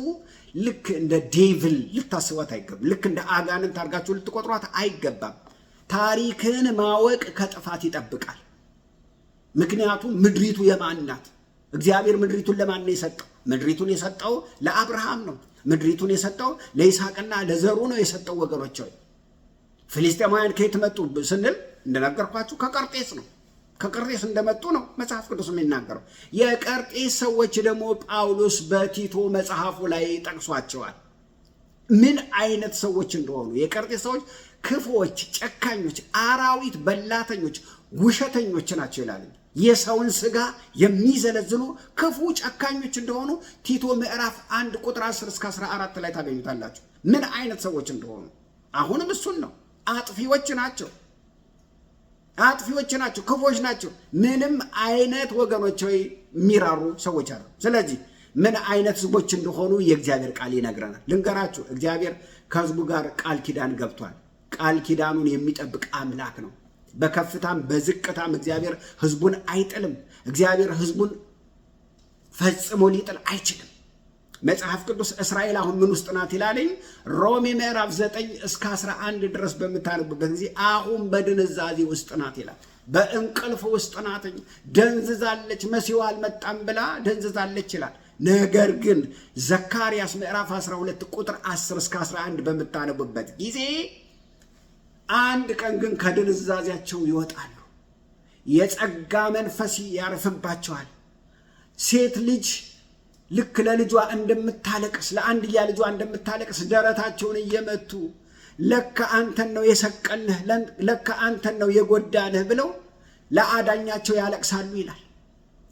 ልክ እንደ ዴቪል ልታስቧት አይገባም። ልክ እንደ አጋንንት አድርጋችሁ ልትቆጥሯት አይገባም። ታሪክን ማወቅ ከጥፋት ይጠብቃል። ምክንያቱም ምድሪቱ የማን ናት? እግዚአብሔር ምድሪቱን ለማን ነው የሰጠው? ምድሪቱን የሰጠው ለአብርሃም ነው። ምድሪቱን የሰጠው ለይስሐቅና ለዘሩ ነው የሰጠው ወገኖች ሆይ። ፍልስጤማውያን ከየት መጡ ስንል እንደነገርኳችሁ ከቀርጤስ ነው። ከቀርጤስ እንደመጡ ነው መጽሐፍ ቅዱስ የሚናገረው። የቀርጤስ ሰዎች ደግሞ ጳውሎስ በቲቶ መጽሐፉ ላይ ጠቅሷቸዋል ምን አይነት ሰዎች እንደሆኑ። የቀርጤስ ሰዎች ክፉዎች፣ ጨካኞች፣ አራዊት በላተኞች፣ ውሸተኞች ናቸው ይላል። የሰውን ስጋ የሚዘለዝሉ ክፉ ጨካኞች እንደሆኑ ቲቶ ምዕራፍ 1 ቁጥር 10 እስከ 14 ላይ ታገኙታላችሁ ምን አይነት ሰዎች እንደሆኑ። አሁንም እሱን ነው። አጥፊዎች ናቸው፣ አጥፊዎች ናቸው፣ ክፎች ናቸው። ምንም አይነት ወገኖች ሆይ የሚራሩ ሰዎች አሉ። ስለዚህ ምን አይነት ህዝቦች እንደሆኑ የእግዚአብሔር ቃል ይነግረናል። ልንገራችሁ፣ እግዚአብሔር ከህዝቡ ጋር ቃል ኪዳን ገብቷል። ቃል ኪዳኑን የሚጠብቅ አምላክ ነው። በከፍታም በዝቅታም እግዚአብሔር ህዝቡን አይጥልም። እግዚአብሔር ህዝቡን ፈጽሞ ሊጥል አይችልም። መጽሐፍ ቅዱስ እስራኤል አሁን ምን ውስጥ ናት ይላለኝ? ሮሜ ምዕራፍ 9 እስከ 11 ድረስ በምታነቡበት ጊዜ አሁን በድንዛዜ ውስጥ ናት ይላል። በእንቅልፍ ውስጥ ናት፣ ደንዝዛለች፣ መሲሁ አልመጣም ብላ ደንዝዛለች ይላል። ነገር ግን ዘካርያስ ምዕራፍ 12 ቁጥር 10 እስከ 11 በምታነቡበት ጊዜ አንድ ቀን ግን ከድንዛዜያቸው ይወጣሉ፣ የጸጋ መንፈስ ያርፍባቸዋል። ሴት ልጅ ልክ ለልጇ እንደምታለቅስ ለአንድያ ልጇ እንደምታለቅስ ደረታቸውን እየመቱ ለካ አንተን ነው የሰቀልንህ፣ ለካ አንተን ነው የጎዳንህ ብለው ለአዳኛቸው ያለቅሳሉ ይላል።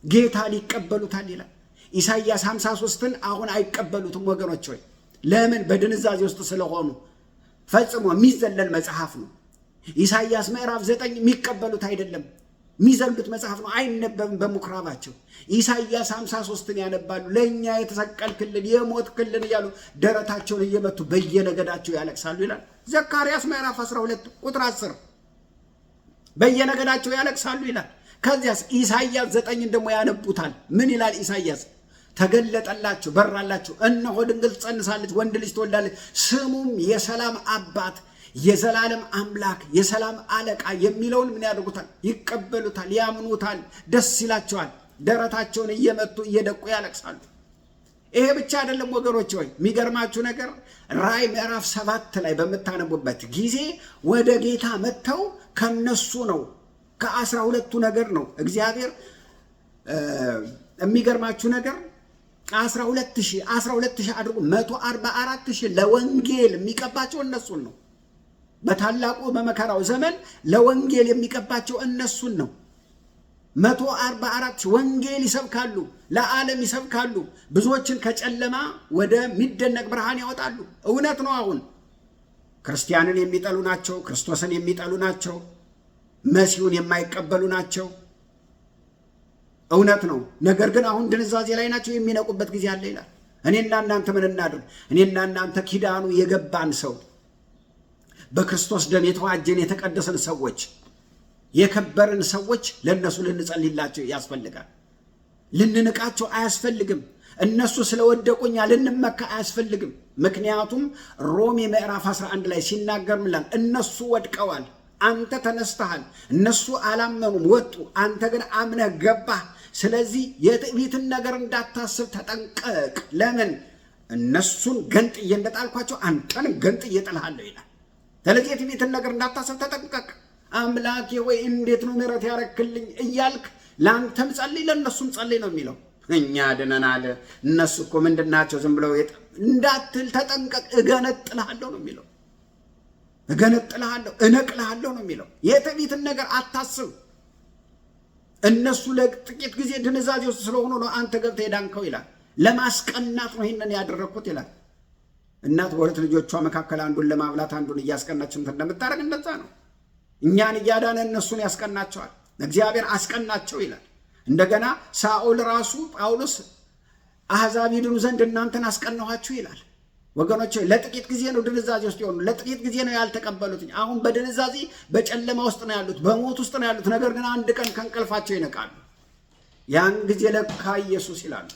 ጌታን ይቀበሉታል ይላል። ኢሳይያስ 53ን አሁን አይቀበሉትም ወገኖች ሆይ። ለምን? በድንዛዜ ውስጥ ስለሆኑ። ፈጽሞ የሚዘለል መጽሐፍ ነው ኢሳይያስ ምዕራፍ 9። የሚቀበሉት አይደለም፣ የሚዘሉት መጽሐፍ ነው። አይነበብም በምኩራባቸው። ኢሳይያስ 53ን ያነባሉ። ለእኛ የተሰቀልክልን የሞትክልን እያሉ ደረታቸውን እየመቱ በየነገዳቸው ያለቅሳሉ ይላል ዘካርያስ ምዕራፍ 12 ቁጥር 10። በየነገዳቸው ያለቅሳሉ ይላል። ከዚያስ ኢሳይያስ 9ን ደግሞ ያነቡታል። ምን ይላል ኢሳይያስ? ተገለጠላቸው፣ በራላቸው፣ እነሆ ድንግል ትጸንሳለች፣ ወንድ ልጅ ትወልዳለች፣ ስሙም የሰላም አባት፣ የዘላለም አምላክ፣ የሰላም አለቃ የሚለውን ምን ያደርጉታል? ይቀበሉታል፣ ያምኑታል፣ ደስ ይላቸዋል። ደረታቸውን እየመቱ እየደቁ ያለቅሳሉ። ይሄ ብቻ አይደለም ወገኖች ሆይ፣ የሚገርማችሁ ነገር ራእይ ምዕራፍ 7 ላይ በምታነቡበት ጊዜ ወደ ጌታ መጥተው ከነሱ ነው ከ12ቱ ነገር ነው እግዚአብሔር የሚገርማችሁ ነገር 12,000 አድርጎ 144,000 ለወንጌል የሚቀባቸው እነሱን ነው። በታላቁ በመከራው ዘመን ለወንጌል የሚቀባቸው እነሱን ነው። 144,000 ወንጌል ይሰብካሉ፣ ለዓለም ይሰብካሉ፣ ብዙዎችን ከጨለማ ወደሚደነቅ ብርሃን ያወጣሉ። እውነት ነው። አሁን ክርስቲያንን የሚጠሉ ናቸው፣ ክርስቶስን የሚጠሉ ናቸው፣ መሲሁን የማይቀበሉ ናቸው። እውነት ነው። ነገር ግን አሁን ድንዛዜ ላይ ናቸው። የሚነቁበት ጊዜ አለ ይላል። እኔና እናንተ ምን እናድርግ? እኔና እናንተ ኪዳኑ የገባን ሰው፣ በክርስቶስ ደም የተዋጀን የተቀደሰን ሰዎች፣ የከበርን ሰዎች ለእነሱ ልንጸልይላቸው ያስፈልጋል። ልንንቃቸው አያስፈልግም። እነሱ ስለወደቁኛ ልንመካ አያስፈልግም። ምክንያቱም ሮሜ ምዕራፍ 11 ላይ ሲናገር ምላል እነሱ ወድቀዋል፣ አንተ ተነስተሃል። እነሱ አላመኑም ወጡ፣ አንተ ግን አምነህ ገባህ። ስለዚህ የትዕቢትን ነገር እንዳታስብ ተጠንቀቅ። ለምን? እነሱን ገንጥዬ እንደጣልኳቸው አንተንም ገንጥዬ እጥልሃለሁ ይላል። ስለዚህ የትዕቢትን ነገር እንዳታስብ ተጠንቀቅ። አምላኬ ወይ እንዴት ነው ምሕረት ያረክልኝ እያልክ ለአንተም ጸልይ፣ ለእነሱም ጸልይ ነው የሚለው። እኛ ድነናል፣ እነሱ እኮ ምንድናቸው ዝም ብለው እንዳትል ተጠንቀቅ። እገነጥልሃለሁ ነው የሚለው። እገነጥልሃለሁ፣ እነቅልሃለሁ ነው የሚለው። የትዕቢትን ነገር አታስብ። እነሱ ለጥቂት ጊዜ ድንዛዜ ውስጥ ስለሆኑ ነው አንተ ገብተህ የዳንከው ይላል። ለማስቀናት ነው ይህንን ያደረግኩት ይላል። እናት በሁለት ልጆቿ መካከል አንዱን ለማብላት አንዱን እያስቀናች እንትን እንደምታደርግ እንደዛ ነው። እኛን እያዳነ እነሱን ያስቀናቸዋል። እግዚአብሔር አስቀናቸው ይላል። እንደገና ሳኦል ራሱ ጳውሎስ አሕዛብ ይድኑ ዘንድ እናንተን አስቀናኋችሁ ይላል። ወገኖች ለጥቂት ጊዜ ነው ድንዛዜ ውስጥ የሆኑ፣ ለጥቂት ጊዜ ነው ያልተቀበሉት። አሁን በድንዛዜ በጨለማ ውስጥ ነው ያሉት፣ በሞት ውስጥ ነው ያሉት። ነገር ግን አንድ ቀን ከእንቅልፋቸው ይነቃሉ። ያን ጊዜ ለካ ኢየሱስ ይላሉ።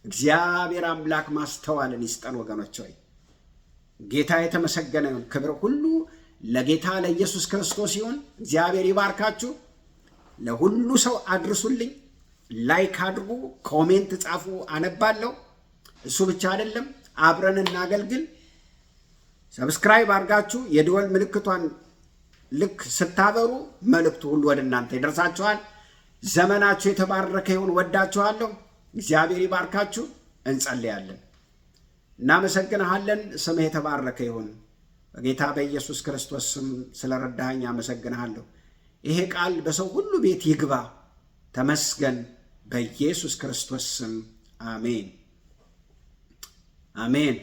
እግዚአብሔር አምላክ ማስተዋልን ይስጠን ወገኖች ሆይ። ጌታ የተመሰገነ ይሁን። ክብር ሁሉ ለጌታ ለኢየሱስ ክርስቶስ ይሁን። እግዚአብሔር ይባርካችሁ። ለሁሉ ሰው አድርሱልኝ። ላይክ አድርጉ፣ ኮሜንት ጻፉ፣ አነባለሁ። እሱ ብቻ አይደለም፣ አብረን እናገልግል። ሰብስክራይብ አድርጋችሁ የደወል ምልክቷን ልክ ስታበሩ መልእክቱ ሁሉ ወደ እናንተ ይደርሳችኋል። ዘመናችሁ የተባረከ ይሁን። ወዳችኋለሁ። እግዚአብሔር ይባርካችሁ። እንጸልያለን። እናመሰግንሃለን። ስምህ የተባረከ ይሁን። በጌታ በኢየሱስ ክርስቶስ ስም ስለረዳኸኝ አመሰግንሃለሁ። ይሄ ቃል በሰው ሁሉ ቤት ይግባ። ተመስገን። በኢየሱስ ክርስቶስ ስም አሜን፣ አሜን።